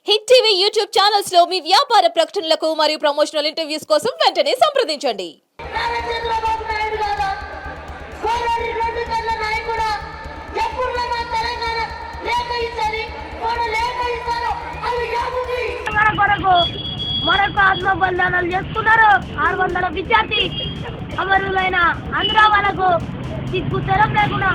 Hit TV YouTube channels లో మీ వ్యాపార ప్రకటనలకు మరియు ప్రమోషనల్ ఇంటర్వ్యూస్ కోసం వెంటనే సంప్రదించండి. మరొక ఆత్మ బలిదానాలు చేసుకున్నారు 600 విద్యార్థి అమరులైన ఆంధ్ర వాళ్ళకు దిక్కు తెరం లేకుండా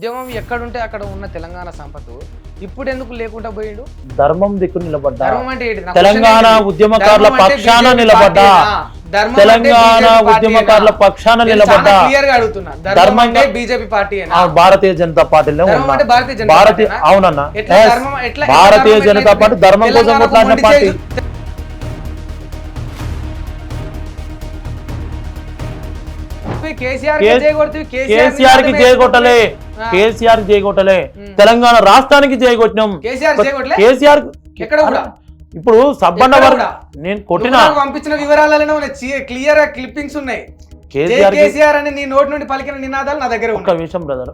ఉద్యమం ఎక్కడుంటే అక్కడ ఉన్న తెలంగాణ సంపద ఇప్పుడు ఎందుకు లేకుండా పోయిండు? ధర్మం దిక్కు నిలబడ్డా, ధర్మం అంటే ఏంటి? తెలంగాణ ఉద్యమకారుల పక్షాన నిలబడ్డా, తెలంగాణ ఉద్యమకారుల పక్షాన నిలబడ్డా. క్లియర్ గా అడుగుతున్నా, ధర్మం అంటే బీజేపీ పార్టీ, భారతీయ జనతా పార్టీలో ఉన్నా. అవునన్నా, భారతీయ జనతా పార్టీ ధర్మం కోసం కొట్లాడిన పార్టీ. కేసీఆర్ కి జయగొట్టలే, కేసీఆర్ జయగొట్టలే, తెలంగాణ రాష్ట్రానికి జయగొట్టినాం. కేసీఆర్ ఇప్పుడు సబ్బండ నేను కొట్టిన పంపించిన వివరాలలో క్లియర్ క్లిప్పింగ్స్ ఉన్నాయి. కేసీఆర్ అని నీ నోటి నుండి పలికిన నినాదాలు నా దగ్గర. ఒక్క విషయం బ్రదర్,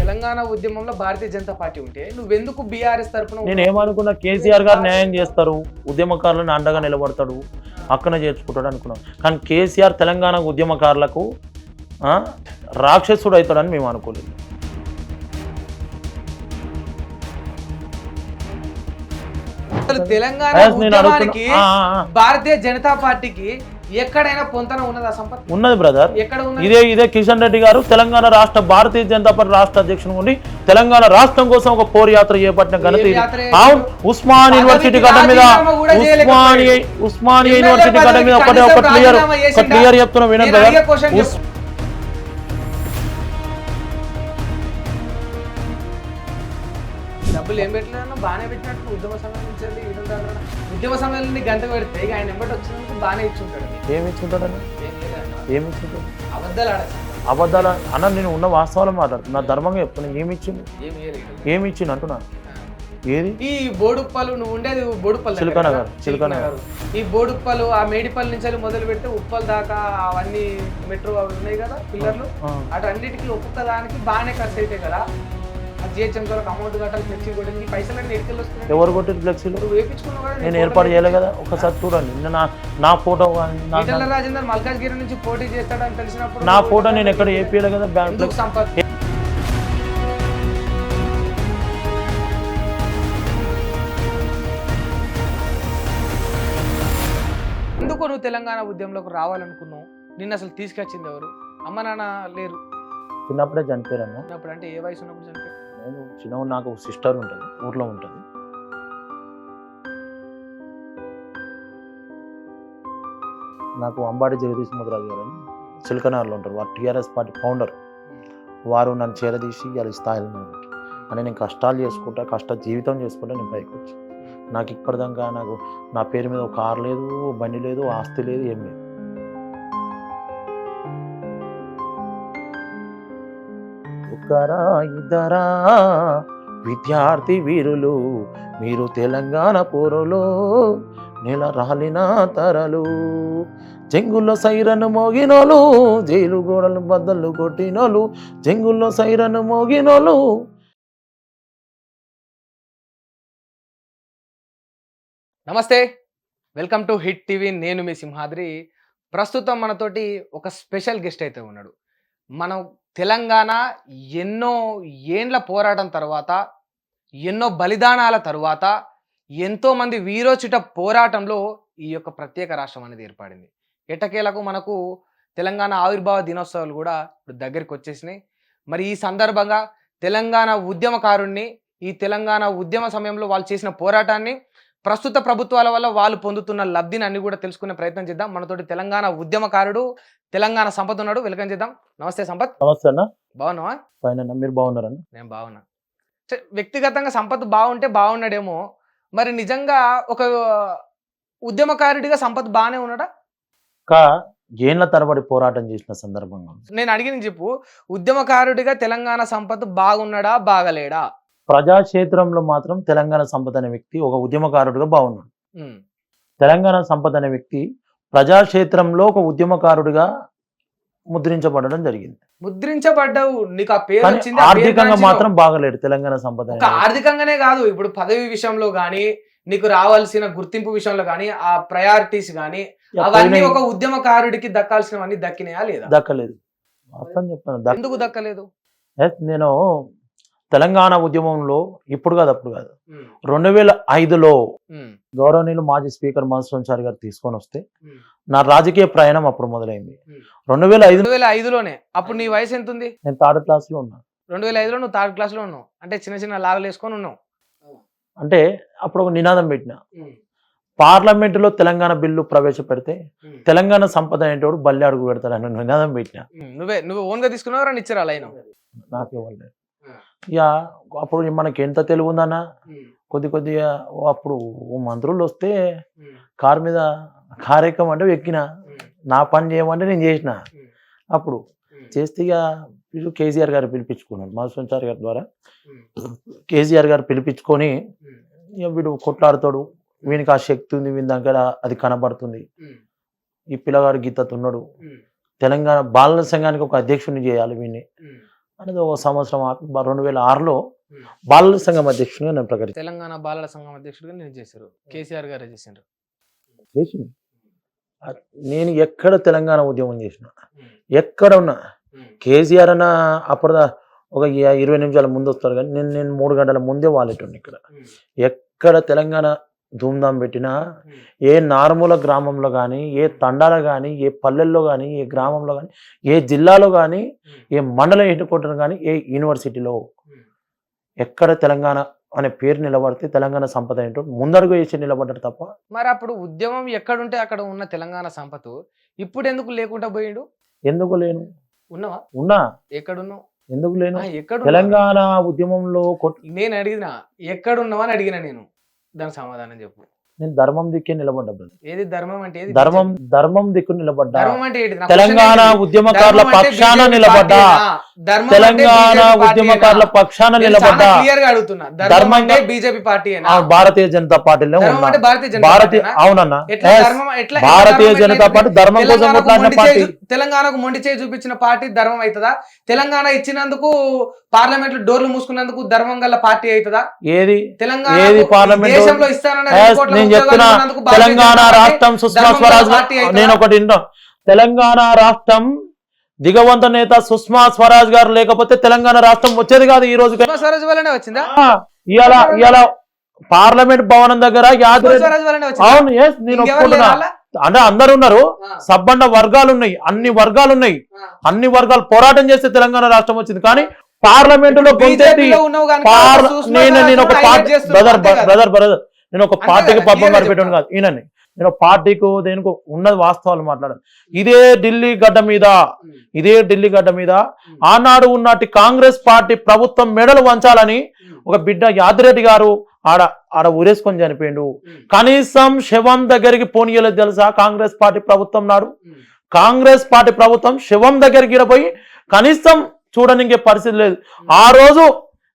తెలంగాణ ఉద్యమంలో భారతీయ జనతా పార్టీ ఉంటే నువ్వెందుకు బీఆర్ఎస్ తరఫున? నేను ఏమనుకున్నా, కేసీఆర్ గారు న్యాయం చేస్తారు, ఉద్యమకారులను అండగా నిలబడతాడు, అక్కన చేర్చుకుంటాడు అనుకున్నాం. కానీ కేసీఆర్ తెలంగాణ ఉద్యమకారులకు రాక్షసుడు అవుతాడని మేము అనుకోలేదు. తెలంగాణ ఉద్యమానికి భారతీయ జనతా పార్టీకి ఎక్కడైనా పొంతన ఉన్నదా సంపత్? ఉన్నది బ్రదర్. ఇదే కిషన్ రెడ్డి గారు తెలంగాణ రాష్ట్ర భారతీయ జనతా పార్టీ రాష్ట్ర అధ్యక్షుడు ఉండి తెలంగాణ రాష్ట్రం కోసం ఒక పోరు యాత్ర చేపట్టిన ఘనత. ఉస్మాన్ యూనివర్సిటీ గడ్డ మీద, ఉస్మానియా యూనివర్సిటీ గడ్డ మీద ఒక క్లియర్ చెప్తున్నా వినండి బ్రదర్. డబ్బులు ఏం పెట్టలేదు, బాగానే పెట్టినట్టు ఉద్యమ సమయం నుంచి ఉద్యమ సమయంలో గంట పెడితే ఆయన ఎంబటి వచ్చినందుకు బాగానే ఇచ్చుంటాడు. ఏమి ఇచ్చుంటాడని ఏమి ఇచ్చుంటాడు? అబద్ధాలు అబద్ధాలు అన్న, నేను ఉన్న వాస్తవాలు మాట్లాడుతున్నా, నా ధర్మంగా చెప్తున్నా. ఏమి ఇచ్చింది, ఏమి ఇచ్చింది అంటున్నా. ఏది ఈ బోడుప్పలు, నువ్వు ఉండేది బోడుప్పల్, చిలకనగర్. ఈ బోడుప్పలు ఆ మేడిపల్లి నుంచి మొదలు పెడితే ఉప్పల్ దాకా అవన్నీ మెట్రో అవి ఉన్నాయి కదా పిల్లర్లు, అటు అన్నిటికీ ఒక్కొక్క దానికి బాగానే ఖర్చు అవుతాయి కదా. అమౌంట్ కట్టాలి, ఫ్లెక్సీ కొట్టింది, పైసలన్నీ ఎడికలు వస్తున్నాయి. ఎవరు కొట్టింది ఫ్లెక్సీలు? వేయించుకున్నావు, నేను ఏర్పాటు చేయలే కదా. ఒకసారి చూడండి, నా ఫోటో రాజేందర్ మల్కాజ్గిరి నుంచి పోటీ చేస్తాడని తెలిసినప్పుడు నా ఫోటో నేను ఎక్కడ ఏపీయలే కదా. బ్యాంక్ సంపత్ ఎందుకు నువ్వు తెలంగాణ ఉద్యమంలోకి రావాలనుకున్నావు? నిన్ను అసలు తీసుకొచ్చింది ఎవరు? అమ్మ నాన్న లేరు, చిన్నప్పుడే చనిపోయారన్న. చిన్నప్పుడు అంటే ఏ వయసు ఉన్నప్పుడు చనిపోయారు? నేను చిన్నప్పుడు, నాకు ఒక సిస్టర్ ఉంటుంది, ఊర్లో ఉంటుంది. నాకు అంబాడి జగదీష్ ముద్రాజు గారు అని చిలకనారులో ఉంటారు, వారు టీఆర్ఎస్ పార్టీ ఫౌండర్. వారు నన్ను చేరదీసి వాళ్ళ స్థాయిలో అని నేను కష్టాలు చేసుకుంటా, జీవితం చేసుకుంటా నేను పైకి వచ్చి. నాకు ఇప్పటిదాకా నా పేరు మీద ఒక కారు లేదు, బండి లేదు, ఆస్తి లేదు, ఏం లేదు. ఒకరా ఇద్దరా విద్యార్థి వీరులు, మీరు తెలంగాణ పోరులో నెల రాలిన తరలు, జంగుల్లో సైరను మోగినోలు, జైలు గోడలు బద్దలు కొట్టినోలు, జంగుల్లో సైరను మోగినోలు. నమస్తే, వెల్కమ్ టు హిట్ టీవీ. నేను మీ సింహాద్రి. ప్రస్తుతం మనతోటి ఒక స్పెషల్ గెస్ట్ అయితే ఉన్నాడు. మనం తెలంగాణ ఎన్నో ఏండ్ల పోరాటం తర్వాత, ఎన్నో బలిదానాల తర్వాత, ఎంతోమంది వీరోచిత పోరాటంలో ఈ యొక్క ప్రత్యేక రాష్ట్రం అనేది ఏర్పడింది. ఎట్టకేలకు మనకు తెలంగాణ ఆవిర్భావ దినోత్సవాలు కూడా ఇప్పుడు దగ్గరికి వచ్చేసినాయి. మరి ఈ సందర్భంగా తెలంగాణ ఉద్యమకారుణ్ణి, ఈ తెలంగాణ ఉద్యమ సమయంలో వాళ్ళు చేసిన పోరాటాన్ని, ప్రస్తుత ప్రభుత్వాల వల్ల వాళ్ళు పొందుతున్న లబ్ధిని అన్ని కూడా తెలుసుకునే ప్రయత్నం చేద్దాం. మనతోటి తెలంగాణ ఉద్యమకారుడు, తెలంగాణ సంపత్ ఉన్నాడు. వెల్కమ్ చేద్దాం. నమస్తే సంపత్. నమస్తే అన్న. బాగున్నావా? ఫైన్, మీరు బాగున్నారన్న? నేను బాగున్నా. వ్యక్తిగతంగా సంపత్ బాగుంటే బాగున్నాడేమో, మరి నిజంగా ఒక ఉద్యమకారుడిగా సంపత్ బాగానే ఉన్నాడా? ఇంకా ఏళ్ల తరబడి పోరాటం చేసిన సందర్భంగా నేను అడిగిన చెప్పు, ఉద్యమకారుడిగా తెలంగాణ సంపత్ బాగున్నాడా బాగలేడా? ప్రజాక్షేత్రంలో మాత్రం తెలంగాణ సంపద అనే వ్యక్తి ఒక ఉద్యమకారుడిగా బాగున్నాడు. ఉమ్, తెలంగాణ సంపద అనే వ్యక్తి ప్రజాక్షేత్రంలో ఒక ఉద్యమకారుడిగా ముద్రించబడడం జరిగింది. ముద్రించబడ్డావు, నీకు ఆ పేరు కానీ వచ్చింది, ఆ పేరు ఆర్థికంగా గాంచినావు. మాత్రం బాగలేడు తెలంగాణ సంపద అనే ఒక వ్యక్తి. ఆర్థికంగానే కాదు, ఇప్పుడు పదవి విషయంలో గానీ నీకు రావాల్సిన గుర్తింపు విషయంలో గానీ ఆ ప్రయారిటీస్ గానీ అవన్నీ ఒక ఉద్యమకారుడికి దక్కాల్సినవన్నీ దక్కినాయా లేదా? దక్కలేదు. అర్థం చెప్తాను. ఎందుకు దక్కలేదు? నేను తెలంగాణ ఉద్యమంలో ఇప్పుడు కాదు అప్పుడు కాదు ఉమ్, 2005లో ఉమ్, గౌరవనీయులు మాజీ స్పీకర్ మధుసూదన్ చారి గారు తీసుకొని వస్తే ఉమ్, నా రాజకీయ ప్రయాణం అప్పుడు మొదలైంది. ఉమ్. 2005 2005లోనే. అప్పుడు నీ వయసు ఎంత ఉంది? నేను థర్డ్ క్లాస్ లో ఉన్నా. 2005లో నువ్వు థర్డ్ క్లాస్ లో ఉన్నావు అంటే చిన్న చిన్న లాగలు వేసుకొని ఉన్నావు. అంటే అప్పుడు ఒక నినాదం పెట్టిన, ఉమ్, పార్లమెంటులో తెలంగాణ బిల్లు ప్రవేశపెడితే ఉమ్, తెలంగాణ సంపద అనేటోడు బల్లి అడుగు పెడతాడని నినాదం పెట్టిన. ఉమ్. నువ్వు ఓన్ గా తీసుకున్నావు అని ఇచ్చారు లైన్. నాకేవాళ్ళు ఇక అప్పుడు మనకి ఎంత తెలివి ఉందన్నా, కొద్దిగా అప్పుడు ఓ మంత్రులు వస్తే కారు మీద కారు ఎక్కమంటే ఎక్కిన, నా పని చేయమంటే నేను చేసిన. అప్పుడు చేస్తే ఇక వీళ్ళు కేసీఆర్ గారు పిలిపించుకున్నాడు, మధుసూదన్ చారి గారి ద్వారా కేసీఆర్ గారు పిలిపించుకొని ఇక వీడు కొట్లాడుతాడు, వీనికి ఆ శక్తి ఉంది, వీని దగ్గర అది కనబడుతుంది, ఈ పిల్లగాడు గీతతున్నాడు, తెలంగాణ బాలల సంఘానికి ఒక అధ్యక్షుడిని చేయాలి వీడిని అనేది ఒక సంవత్సరం ఆపి 2006లో బాలల సంఘం అధ్యక్షుడిగా నేను ప్రకటించాను. తెలంగాణ బాలల సంఘం అధ్యక్షుడిగా నేను చేశారు, కేసీఆర్ గారే చేశారు. చేసింది. నేను ఎక్కడ తెలంగాణ ఉద్యమం చేసిన, ఎక్కడ ఉన్నా కేసీఆర్ అన్న అప్పుడు ఒక 20 నిమిషాల ముందు వస్తారు, కానీ నేను 3 గంటల ముందే వాలేటోని. ఇక్కడ ఎక్కడ తెలంగాణ ధూమ్ధాం పెట్టినా, ఏ నార్మూల గ్రామంలో కానీ, ఏ తండాలో కానీ, ఏ పల్లెల్లో కానీ, ఏ గ్రామంలో కానీ, ఏ జిల్లాలో కానీ, ఏ మండల హెడ్ క్వార్టర్ కానీ, ఏ యూనివర్సిటీలో ఎక్కడ తెలంగాణ అనే పేరు నిలబడితే తెలంగాణ సంపద ఏంటో ముందడుగు వేసి నిలబడ్డారు తప్ప. మరి అప్పుడు ఉద్యమం ఎక్కడుంటే అక్కడ ఉన్న తెలంగాణ సంపద ఇప్పుడు ఎందుకు లేకుండా పోయిండు? ఎందుకు లేను? ఉన్నావా? ఉన్నా. ఎక్కడున్నావు? ఎందుకు లేను? ఎక్కడ తెలంగాణ ఉద్యమంలో నేను అడిగిన ఎక్కడున్నావా అని అడిగిన, నేను దానికి సమాధానం చెప్పు. నేను ధర్మం దిక్కే నిలబడ్డా బ్రదర్. ఏది ధర్మం అంటే? ఏది ధర్మం దిక్కు నిలబడ్డా. ధర్మం అంటే ఏంటి? నా తెలంగాణ క్వశ్చన్ ఏంటి? ఉద్యమకారుల ధర్మం అంటే పక్షాన BJP నిలబడ్డా. పార్టీయేనా? ధర్మం అంటే తెలంగాణ BJP ఉద్యమకారుల పార్టీయేనా? పక్షాన నేను నిలబడ్డా. చాలా క్లియర్ గా అడుగుతున్నా, ధర్మం అంటే బీజేపీ పార్టీయేనా? భారతీయ జనతా పార్టీలో ధర్మం ఉన్నా. అంటే భారతీయ జనతా భారతీయ పార్టీనా? అవునన్నా. ఎట్లా Yes. ధర్మం ఎట్లా భారతీయ ధర్మం జనతా ఎట్లా పార్టీ ధర్మం కోసం తెలంగాణకు కొట్లాడిన మొండి పార్టీ. తెలంగాణకు మొండి చేయి చూపించిన పార్టీ ధర్మం అవుతుందా? తెలంగాణ ఇచ్చినందుకు పార్లమెంట్ లో డోర్లు మూసుకున్నందుకు ధర్మం గల పార్టీ అవుతుందా? ఏది తెలంగాణ ఏది పార్లమెంట్? దేశంలో ఇస్తానన్న Yes, 2 కోట్ల నేను ఉద్యోగాలు చెప్తున్నా, ఇచ్చినందుకు భారతీయ తెలంగాణ జనతా పార్టీ రాష్ట్రం సుష్మా ధర్మం గల స్వరాజ్, పార్టీ అవుతుందా? నేను ఒకటి వింటా, తెలంగాణ రాష్ట్రం దిగవంత నేత సుష్మా స్వరాజ్ గారు లేకపోతే తెలంగాణ రాష్ట్రం వచ్చేది కాదు ఈ రోజు. సుష్మా స్వరాజ్ వల్లనే వచ్చిందా? ఇవాళ పార్లమెంట్ భవనం దగ్గర సుష్మా స్వరాజ్ వల్లనే వచ్చిందా? అవును. ఎస్, నేను ఇంకెవరు ఒప్పుకుంటున్నా. లేరా? అంటే అందరు ఉన్నారు, సబ్బండ వర్గాలు ఉన్నాయి, అన్ని వర్గాలు ఉన్నాయి, అన్ని వర్గాలు పోరాటం చేస్తే తెలంగాణ రాష్ట్రం వచ్చింది. కానీ పార్లమెంట్ లో గొంతెత్తి నేను ఒక పార్టీ బ్రదర్ నేను ఒక పార్టీకి పబ్బం గడిపెట్టాను కాదు, ఈయనని నేను పార్టీకి దేనికి ఉన్నది వాస్తవాలు మాట్లాడాను. ఇదే ఢిల్లీ గడ్డ మీద ఆనాడు ఉన్నటి కాంగ్రెస్ పార్టీ ప్రభుత్వం మెడలు వంచాలని ఒక బిడ్డ యాదిరెడ్డి గారు ఆడ ఊరేసుకొని చనిపోయిండు. కనీసం శవం దగ్గరికి పోనీయలేదు తెలుసా? కాంగ్రెస్ పార్టీ ప్రభుత్వం నాడు కాంగ్రెస్ పార్టీ ప్రభుత్వం శవం దగ్గరికి పోయి కనీసం చూడనికే పరిస్థితి లేదు. ఆ రోజు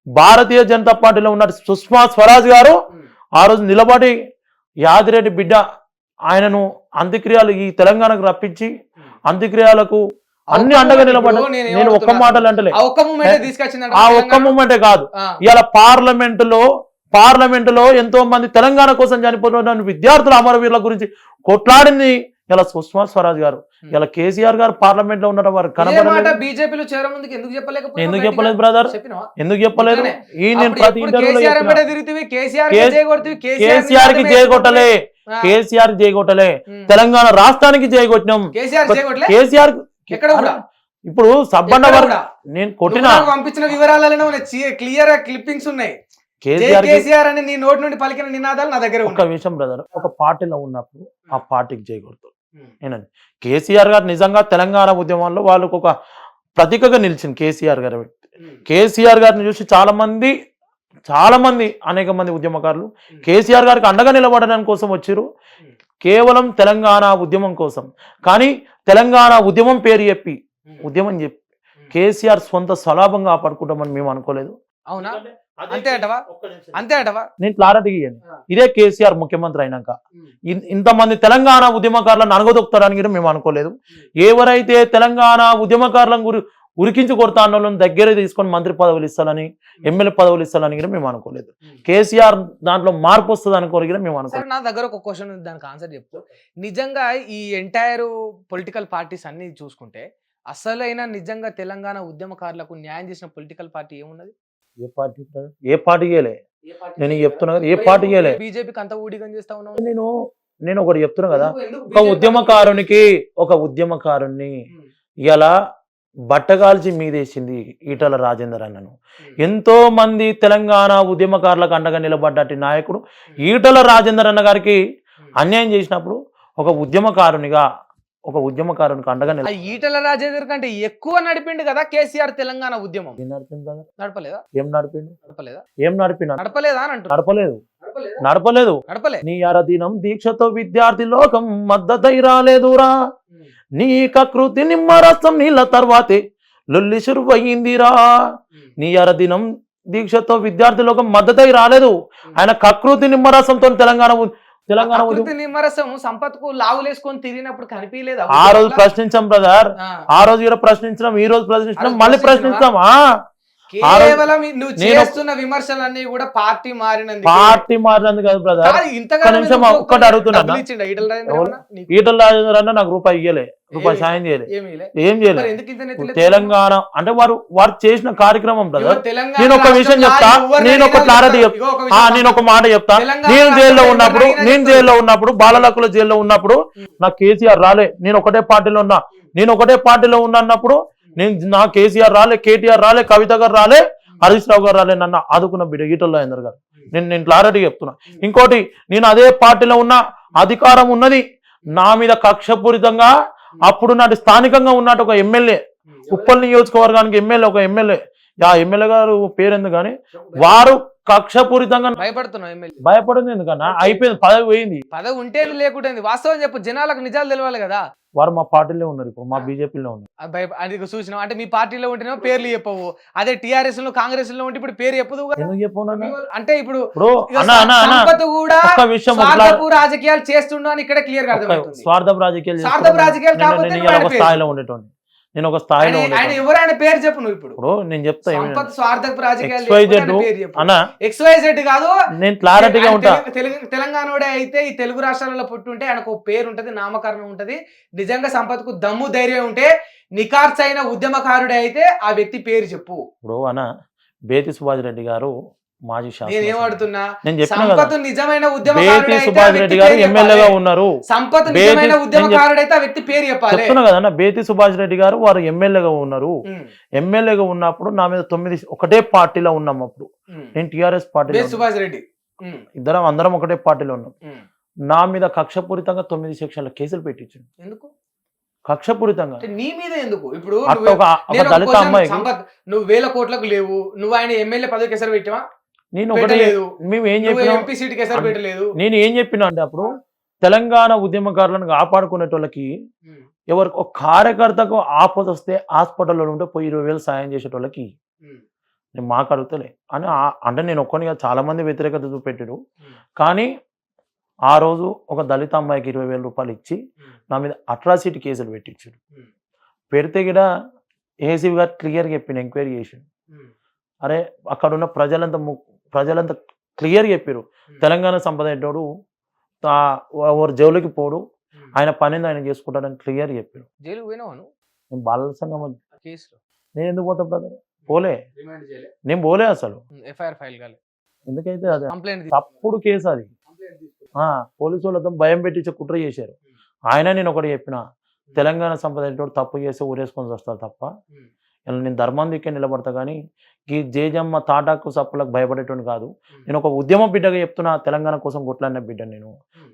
భారతీయ జనతా పార్టీలో ఉన్న సుష్మా స్వరాజ్ గారు ఆ రోజు నిలబడి యాదిరెడ్డి బిడ్డ ఆయనను అంత్యక్రియలు ఈ తెలంగాణకు రప్పించి అంత్యక్రియలకు అన్ని అండగా నిలబడ్డా. నేను ఒక్క మాటలు అంటలే, ఆ ఒక్క మూమెంటే కాదు, ఇవాళ పార్లమెంటులో ఎంతో మంది తెలంగాణ కోసం చనిపోతున్న విద్యార్థుల అమరవీరుల గురించి కొట్లాడింది ఇలా సుష్మా స్వరాజ్ గారు. ఇలా కేసీఆర్ గారు పార్లమెంట్ లో ఉన్న వారు కనబడలేదు. బీజేపీలో చేరముందుకు ఎందుకు చెప్పలేకపోయావు? ఎందుకు చెప్పలేదు బ్రదర్? ఎందుకు చెప్పలేదు? ఈ నేను ప్రతి ఇంటర్వ్యూలో కేసీఆర్ కి జయగొట్టలే, కేసీఆర్ జయగొట్టలే, తెలంగాణ రాష్ట్రానికి జయగొట్టినాం. కేసీఆర్ ఇప్పుడు సబ్బండ నేను కొట్టిన పంపించిన వివరాలలో క్లియర్ క్లిప్పింగ్స్ ఉన్నాయి. కేసీఆర్ అని నీ నోటి నుండి పలికిన నినాదాలు నా దగ్గర ఒక విషయం బ్రదర్, ఒక పార్టీలో ఉన్నప్పుడు ఆ పార్టీకి జయగొడతారు. ఏనండి, కేసీఆర్ గారు నిజంగా తెలంగాణ ఉద్యమంలో వాళ్ళకు ఒక ప్రతీకగా నిలిచింది కేసీఆర్ గారి వ్యక్తి. కేసీఆర్ గారిని చూసి చాలా మంది అనేక మంది ఉద్యమకారులు కేసీఆర్ గారికి అండగా నిలబడడానికి కోసం వచ్చారు. కేవలం తెలంగాణ ఉద్యమం కోసం. కానీ తెలంగాణ ఉద్యమం పేరు చెప్పి ఉద్యమం చెప్పి కేసీఆర్ సొంత స్వలాభంగా కాపాడుకుంటామని మేము అనుకోలేదు. అవునా? అంతే అంటవా? అంతే అంటవా? నేను క్లారిటీ ఇయ్యండి. ఇదే కేసీఆర్ ముఖ్యమంత్రి అయినాక ఇంతమంది తెలంగాణ ఉద్యమకారులను అనగదొక్కుతారని కూడా మేము అనుకోలేదు. ఎవరైతే తెలంగాణ ఉద్యమకారులను ఉరికించి కొడతా అన్న వాళ్ళని దగ్గర తీసుకొని మంత్రి పదవులు ఇస్తారని, ఎమ్మెల్యే పదవులు ఇస్తారని కూడా మేము అనుకోలేదు. కేసీఆర్ దాంట్లో మార్పు వస్తుంది అనుకోని కూడా మేము అనుకోలేదు. నా దగ్గర ఒక క్వశ్చన్ ఉంది, దానికి ఆన్సర్ చెప్తూ. నిజంగా ఈ ఎంటైర్ పొలిటికల్ పార్టీస్ అన్ని చూసుకుంటే అసలైన నిజంగా తెలంగాణ ఉద్యమకారులకు న్యాయం చేసిన పొలిటికల్ పార్టీ ఏమున్నది? ఏ పార్టీ చేయలే. నేను చెప్తున్నా కదా, ఏ పార్టీ చేయలే. బీజేపీకి అంత ఊడిగం చేస్తా ఉన్నావు. నేను ఒకటి చెప్తున్నా కదా, ఒక ఉద్యమకారుణ్ణి ఇలా బట్టగాల్చి మీదేసింది ఈటల రాజేందర్ అన్నను. ఎంతో మంది తెలంగాణ ఉద్యమకారులకు అండగా నిలబడ్డటి నాయకుడు ఈటల రాజేందర్ అన్న గారికి అన్యాయం చేసినప్పుడు ఒక ఉద్యమకారునికి అండగా ఈటల రాజేందర్ కంటే ఎక్కువ నడిపిండు కదా కేసీఆర్ తెలంగాణ ఉద్యమం. నడపలేదా? నడపలేదా అని అంటున్నా. నడపలేదు. నీ అరదినం దీక్షతో విద్యార్థి లోకం మద్దతై రాలేదురా, నీ కకృతి నిమ్మరసం నీళ్ళ తర్వాతే లొల్లి శురువయ్యిందిరా. నీ అరదినం దీక్షతో విద్యార్థి లోకం మద్దతై రాలేదు, ఆయన కకృతి నిమ్మరసంతో తెలంగాణ నిమ్మరసం సంపత్కు లావులేసుకొని తిరిగినప్పుడు కనిపించలేదు. ఆ రోజు ప్రశ్నించాం బ్రదర్, ఆ రోజు కూడా ప్రశ్నించాం, ఈ రోజు ప్రశ్నించాం, మళ్ళీ ప్రశ్నించాం. కేవలం నువ్వు చేస్తున్న విమర్శలన్నీ కూడా పార్టీ మారినందుకు కాదు బ్రదర్. ఒక్కటి అడుగుతున్నా, ఈటల రాజేందర్ అన్న నాకు రూపాయి ఇయ్యలే, రూపాయి సాయం చేయలే, ఏం చేయలేదు. తెలంగాణ అంటే వారు చేసిన కార్యక్రమం బ్రదర్. నేను ఒక విషయం చెప్తా, నేను ఒక క్లారిటీ చెప్తా, నేను ఒక మాట చెప్తా. నేను జైల్లో ఉన్నప్పుడు బాలలకుల జైల్లో ఉన్నప్పుడు నాకు కేసీఆర్ రాలే. నేను ఒకటే పార్టీలో ఉన్నప్పుడు నా కేసీఆర్ రాలే, కేటీఆర్ రాలే, కవిత గారు రాలే, హరీష్ రావు గారు రాలే. నన్ను ఆదుకున్న బిడ్డ ఈటల రాజేందర్ గారు. నేను క్లారిటీ చెప్తున్నా. ఇంకోటి, నేను అదే పార్టీలో ఉన్న అధికారం ఉన్నది నా మీద కక్షపూరితంగా. అప్పుడు నాటి స్థానికంగా ఉన్నట్టు ఒక ఎమ్మెల్యే, ఉప్పల్ నియోజకవర్గానికి ఒక ఎమ్మెల్యే, ఆ ఎమ్మెల్యే గారు పేరెందుకు కానీ వారు కక్షపూరితంగా భయపడింది. ఎందుకన్నా అయిపోయింది, పదవి పోయింది. పదవి ఉంటే లేకుంటే వాస్తవం చెప్పు, జనాలకు నిజాలు తెలవాలి కదా. వారు మా పార్టీలో ఉన్నారు, ఇప్పుడు మా బీజేపీలో ఉన్నారు. అది చూసినావు అంటే మీ పార్టీలో ఉంటేనే పేర్లు చెప్పవు, అదే టీఆర్ఎస్ లో కాంగ్రెస్ లో ఉంటే ఇప్పుడు పేరు చెప్పదు. ఎందుకు చెప్పను అంటే ఇప్పుడు కూడా రాజకీయాలు చేస్తుండో అని ఇక్కడ క్లియర్ గా అర్థమవుతుంది. స్వార్థపు రాజకీయాలు స్థాయిలో ఉండేటోండి. నేను ఒక స్థాయిలో ఎవరైనా పేరు చెప్పు నువ్వు. ఇప్పుడు నేను చెప్తా, స్వార్థపు రాజకీయాలు కాదు. నేను క్లారిటీగా ఉంటా. తెలంగాణ అయితే ఈ తెలుగు రాష్ట్రాలలో పుట్టుంటే ఆయనకు పేరు ఉంటది, నామకరణం ఉంటది. నిజంగా సంపత్కు దమ్ము ధైర్యం ఉంటే నిఖార్సైన ఉద్యమకారుడే అయితే ఆ వ్యక్తి పేరు చెప్పు. ఇప్పుడు బేతి సుభాష్ రెడ్డి గారు మాజీ శాసన, నేనేమడుతున్నా, సంపత్ నిజమైన సుభాష్ రెడ్డి గారు ఎమ్మెల్యేగా ఉన్నారు. సంపత్ నిజమైన ఉద్యమకారుడైతే ఆ వ్యక్తి పేరు చెప్పాలి. చెప్తున్నా కదా, బేతి సుభాష్ రెడ్డి గారు వారు ఎమ్మెల్యేగా ఉన్నారు. ఎమ్మెల్యేగా ఉన్నప్పుడు నా మీద 9 ఒకటే పార్టీలో ఉన్నాం. అప్పుడు నేను టీఆర్ఎస్ పార్టీ, సుభాష్ రెడ్డి అందరం ఒకటే పార్టీలో ఉన్నాం. నా మీద కక్షపూరితంగా 9 సెక్షన్ల కేసులు పెట్టించాను. ఎందుకు కక్షపూరితంగా? నీ మీద ఎందుకు? ఇప్పుడు దళిత అమ్మాయి, నువ్వు 1000 కోట్లకు లేవు, నువ్వు ఆయన ఎమ్మెల్యే పదవికి ఎసరు పెట్టావా? నేను ఒకటి, మేము ఏం చెప్పినా, నేను ఏం చెప్పినా అంటే, అప్పుడు తెలంగాణ ఉద్యమకారులను కాపాడుకునేటోళ్ళకి ఎవరికి ఒక కార్యకర్తకు ఆపద వస్తే హాస్పిటల్లో ఉంటే పోయి 20,000 సాయం చేసేటోళ్ళకి నేను మాకు అడుగుతలే అని అంటే నేను ఒక్కనిగా చాలా మంది వ్యతిరేకత చూపెట్టాడు. కానీ ఆ రోజు ఒక దళిత అమ్మాయికి 20,000 రూపాయలు ఇచ్చి నా మీద అట్రాసిటీ కేసులు పెట్టించాడు. పెడితే కూడా ఏసీబీ గారు క్లియర్గా చెప్పిన ఎంక్వైరీ చేసాడు. అరే అక్కడ ఉన్న ప్రజలంతా క్లియర్గా చెప్పారు, తెలంగాణ సంపద ఏంటోడు ఎవరు జైలుకి పోడు, ఆయన పనిని ఆయన చేసుకుంటాడని క్లియర్ చెప్పారు. జైలుకి పోయినావా? నేను బాలల సంఘం కేసులో నేను ఎందుకు పోతా బ్రదర్? నేను పోలే అసలు. ఎందుకైతే అది తప్పుడు కేసు, అది పోలీసు వాళ్ళతో భయం పెట్టించే కుట్ర చేశారు. ఆయన నేను ఒకటి చెప్పిన, తెలంగాణ సంపద ఏంటోడు తప్పు చేసి ఊరేసుకొని వస్తారు తప్ప నేను ధర్మం దిక్కే నిలబడతా. కానీ ఈ జేజమ్మ తాటాకు సప్పులకు భయపడేటోని కాదు. నేను ఒక ఉద్యమ బిడ్డగా చెప్తున్నా, తెలంగాణ కోసం కొట్లాడిన బిడ్డ. నేను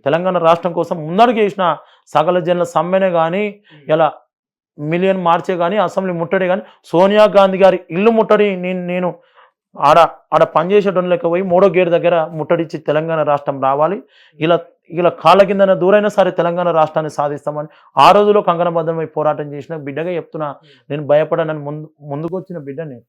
తెలంగాణ రాష్ట్రం కోసం ముందడుగు చేసిన సకల జనుల సమ్మెనే కానీ, ఇలా మిలియన్ మార్చే కానీ, అసెంబ్లీ ముట్టడి కానీ, సోనియా గాంధీ గారి ఇల్లు ముట్టడి నేను ఆడ పనిచేసేటోని లెక్క పోయి 3వ గేట్ దగ్గర ముట్టడిచ్చి తెలంగాణ రాష్ట్రం రావాలి, ఇలా ఇలా కాళ్ళ కింద దూరైనా సరే తెలంగాణ రాష్ట్రాన్ని సాధిస్తామని ఆ రోజులో కంకణబద్ధమై పోరాటం చేసిన బిడ్డగా చెప్తున్నా. నేను భయపడనని ముందుకు వచ్చిన బిడ్డ నేను.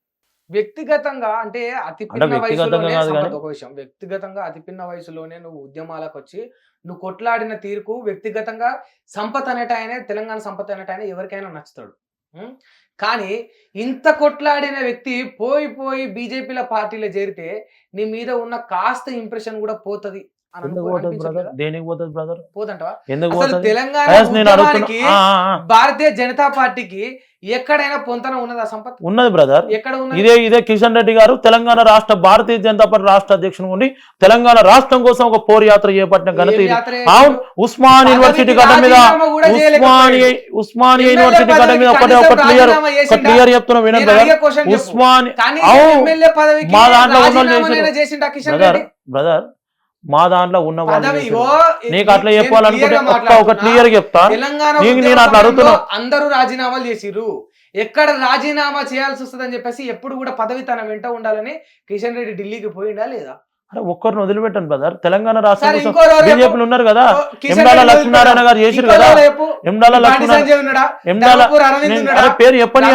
వ్యక్తిగతంగా అంటే అతి అంటే పిన్న వ్యక్తిగతంగా వయసులోనే కాదు సంపత్, కానీ ఒక విషయం, వ్యక్తిగతంగా అతి పిన్న వయసులోనే నువ్వు ఉద్యమాలకు వచ్చి నువ్వు కొట్లాడిన తీరుకు వ్యక్తిగతంగా సంపత్ అనేట ఆయన, తెలంగాణ సంపత్ అనేట ఆయన ఎవరికైనా నచ్చుతాడు. ఉం? కానీ ఇంత కొట్లాడిన వ్యక్తి పోయి బీజేపీల పార్టీలో చేరితే నీ మీద ఉన్న కాస్త ఇంప్రెషన్ కూడా పోతది అని ఎందుకు పోతుంది బ్రదర్? దేనికి పోతుంది బ్రదర్? పోదంటవా? ఎందుకు అసలు పోతుంది? తెలంగాణ నేను ఉద్యమానికి అడుగుతున్నా. భారతీయ జనతా పార్టీకి ఎక్కడైనా పొంతన ఉన్నదా సంపత్? ఉన్నది బ్రదర్. ఎక్కడ ఉన్నది? ఇదే కిషన్ రెడ్డి గారు తెలంగాణ రాష్ట్ర భారతీయ జనతా పార్టీ రాష్ట్ర అధ్యక్షుడు ఉండి తెలంగాణ రాష్ట్రం కోసం ఒక పోరు యాత్ర చేపట్టిన ఘనత ఇది. అవును, ఉస్మాన్ యూనివర్సిటీ గడ్డ మీద ఉస్మానియా యూనివర్సిటీ గడ్డ మీద ఒక క్లియర్ చెప్తున్నా వినండి బ్రదర్. ఉస్మాన్ మా దాంట్లో బ్రదర్, మా దాంట్లో ఉన్న నీకు అట్లా చెప్పాలనుకుంటే ఒక క్లియర్ చెప్తా. నేను అట్లా అడుగుతున్నా, అందరూ రాజీనామాలు చేసిర్రు, ఎక్కడ రాజీనామా చేయాల్సి వస్తుందని చెప్పేసి ఎప్పుడు కూడా పదవి తన వెంట ఉండాలని కిషన్ రెడ్డి ఢిల్లీకి పోయిందా లేదా? అరే ఒక్కరిని వదిలిపెట్టాను బ్రదర్. తెలంగాణ రాష్ట్రం బీజేపీలు ఉన్నారు కదా, ఎండాల లక్ష్మీనారాయణ గారు చేసిరు కదా, ఎండాల లక్ష్మీనారాయణ పేరు చెప్పండి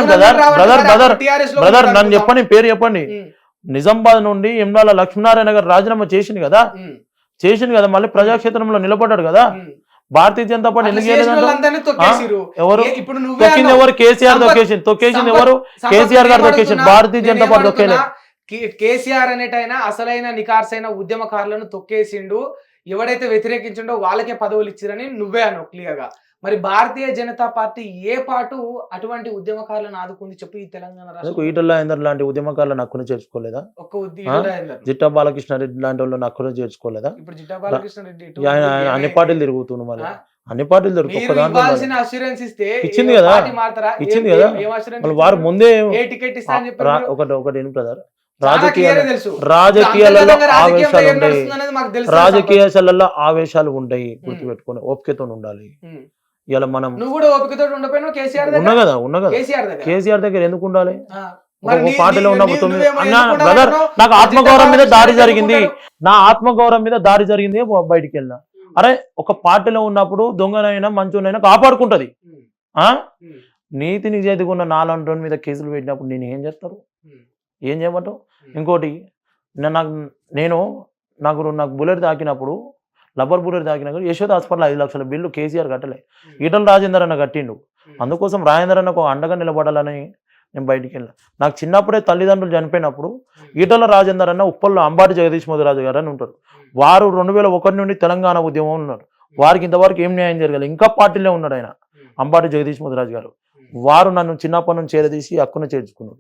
బ్రదర్ నన్ను చెప్పండి, పేరు చెప్పండి. నిజామాబాద్ నుండి ఎండాల లక్ష్మీనారాయణ గారు రాజీనామా చేసింది కదా, మళ్ళీ ప్రజాక్షేత్రంలో నిలబడ్డాడు కదా. భారతీయ జనతా పార్టీ ఎందుకు ఎవరు తొక్కింది? ఎవరు? కేసీఆర్ తొక్కేసింది ఎవరు? కేసీఆర్ గారు తొక్కేసింది, భారతీయ జనతా పార్టీ తొక్కేలేదు. కేసీఆర్ అనేటైనా అసలైన నికార్సైన ఉద్యమకారులను తొక్కేసిండు, ఎవడైతే వ్యతిరేకించిండో వాళ్ళకే పదవులు ఇచ్చిరని నువ్వే అన్నావు క్లియర్ గా. మరి భారతీయ జనతా పార్టీ ఏ పాటు అటువంటి ఉద్యమకారులను ఆదుకుంది చెప్పు? ఈ తెలంగాణ రాష్ట్రం ఈటల రాజేందర్ లాంటి ఉద్యమకారులను హక్కును చేర్చుకోలేదా? జిట్టా బాలకృష్ణ రెడ్డి లాంటి వాళ్ళు హక్కును చేర్చుకోలేదా? ఇప్పుడు జిట్టా బాలకృష్ణ రెడ్డి ఆయన అన్ని పార్టీలు తిరుగుతున్నాడు, మరి అన్ని పార్టీలు తిరుగుతుంది. అష్యూరెన్స్ ఇస్తే ఇచ్చింది కదా, ఇచ్చింది కదా. మళ్ళీ వారు ముందే ఒకటి బ్రదర్, రాజకీయాలలో ఆవేశాలు ఉంటాయి, గుర్తుపెట్టుకుని ఓపికతో ఉండాలి. ఇలా మనం ఉన్నా కదా కేసీఆర్ దగ్గర ఎందుకు ఉండాలి? పార్టీలో ఉన్నప్పుడు బ్రదర్ నాకు ఆత్మగౌరవం మీద దాడి జరిగింది, బయటికి వెళ్ళినా. అరే ఒక పార్టీలో ఉన్నప్పుడు దొంగనైనా మంచోనైనా కాపాడుకుంటది. నీతి నిజేదిగా ఉన్న 4 మీద కేసులు పెట్టినప్పుడు నేను ఏం చేస్తారు? ఏం చేయమంటావు? ఇంకోటి నాకు బుల్లెట్ తాకినప్పుడు, రబ్బర్ బుల్లెట్ తాకినప్పుడు యశోద హాస్పిటల్ 5 లక్షల బిల్లు కేసీఆర్ కట్టలే, ఈటల రాజేందర్ అన్న కట్టిండు. అందుకోసం రాజేందర్ అన్నకు అండగా నిలబడాలని నేను బయటికి వెళ్ళిన. నాకు చిన్నప్పుడే తల్లిదండ్రులు చనిపోయినప్పుడు ఈటల రాజేందర్ అన్న ఉప్పల్లో అంబాటి జగదీష్ మధురాజు గారు అని ఉంటారు. వారు 2001 నుండి తెలంగాణ ఉద్యమం ఉన్నారు. వారికి ఇంతవరకు ఏం న్యాయం జరగాలి, ఇంకా పార్టీలో ఉన్నాడు ఆయన, అంబాటి జగదీష్ మధురాజు గారు. వారు నన్ను చిన్నప్పటి నుంచి చేరదీసి హక్కును చేర్చుకున్నారు,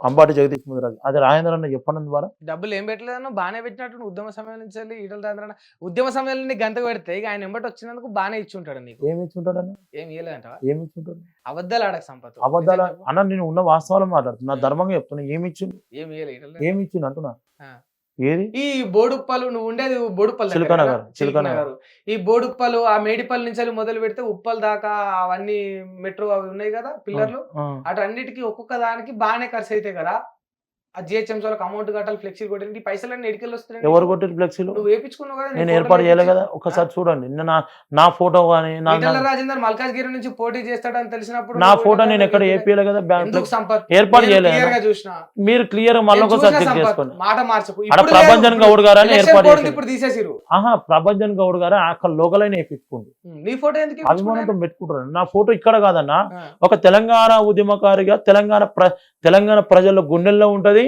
అంబాటి జగదీష్ మధురాజు. అది రాజేంద్ర అన్న చెప్పడం ద్వారా డబ్బులు ఏం పెట్టలేదన్న బాగానే పెట్టినట్టు ఉద్యమ సమయం నుంచి ఈటల రాజేంద్ర ఉద్యమ సమయంలో గంతకు పెడితే ఇక ఆయన ఎంబటి వచ్చినందుకు బాగానే ఇచ్చుంటాడు. నీకు ఏమి ఇచ్చుంటాడు అన్న? ఏం ఇవ్వలేదంట. ఏమి ఇచ్చుంటాడు? అబద్ధాలు ఆడక సంపత్, అబద్ధాలు అన్న. నేను ఉన్న వాస్తవాలు మాట్లాడుతున్నా, నా ధర్మంగా చెప్తున్నా. ఏమి ఇచ్చిండు? ఏమి ఇచ్చిండు అంటున్నా. ఏది? ఈ బోడుప్పలు, నువ్వు ఉండేది బోడుప్పల్ చిలకనగర్, ఈ బోడుప్పలు ఆ మేడిపల్లి నుంచి మొదలు పెడితే ఉప్పల్ దాకా అవన్నీ మెట్రో అవి ఉన్నాయి కదా పిల్లర్లు, అటు అన్నిటికీ ఒక్కొక్క దానికి బాగానే ఖర్చు అవుతాయి కదా. ఆ జిహెచ్ఎంసీ వాళ్ళకి అమౌంట్ కట్టాలి, ఫ్లెక్సీ కొట్టడానికి పైసలన్నీ ఎడికెళ్ళి వస్తున్నాయి. ఎవరు కొట్టారు ఫ్లెక్సీలు? నువ్వు వేయించుకున్నావు కదా, నేను ఏర్పాటు చేయలే కదా. ఒకసారి చూడండి, నా ఫోటో కానీ రాజేందర్ మల్కాజ్గిరి నుంచి పోటీ చేస్తాడని తెలిసినప్పుడు నా ఫోటో నేను ఎక్కడ ఏపీలే కదా, ఏర్పాటు చేయలేదు. మీరు క్లియర్ మళ్ళీ ఒకసారి చెక్ చేసుకోండి. మాట మార్చకు. ప్రభంజన్ గౌడ్ గారు అని ఏర్పాటు చేసి ఇప్పుడు తీసేసిరు. ప్రభంజన్ గౌడ్ గారు అక్కడ లోకలైన వేయించుకోండి. నీ ఫోటో ఎందుకు అభిమానంతో పెట్టుకుంటారు? నా ఫోటో ఇక్కడ కాదన్నా, ఒక తెలంగాణ ఉద్యమకారిగా తెలంగాణ ప్రజల గుండెల్లో ఉంటది.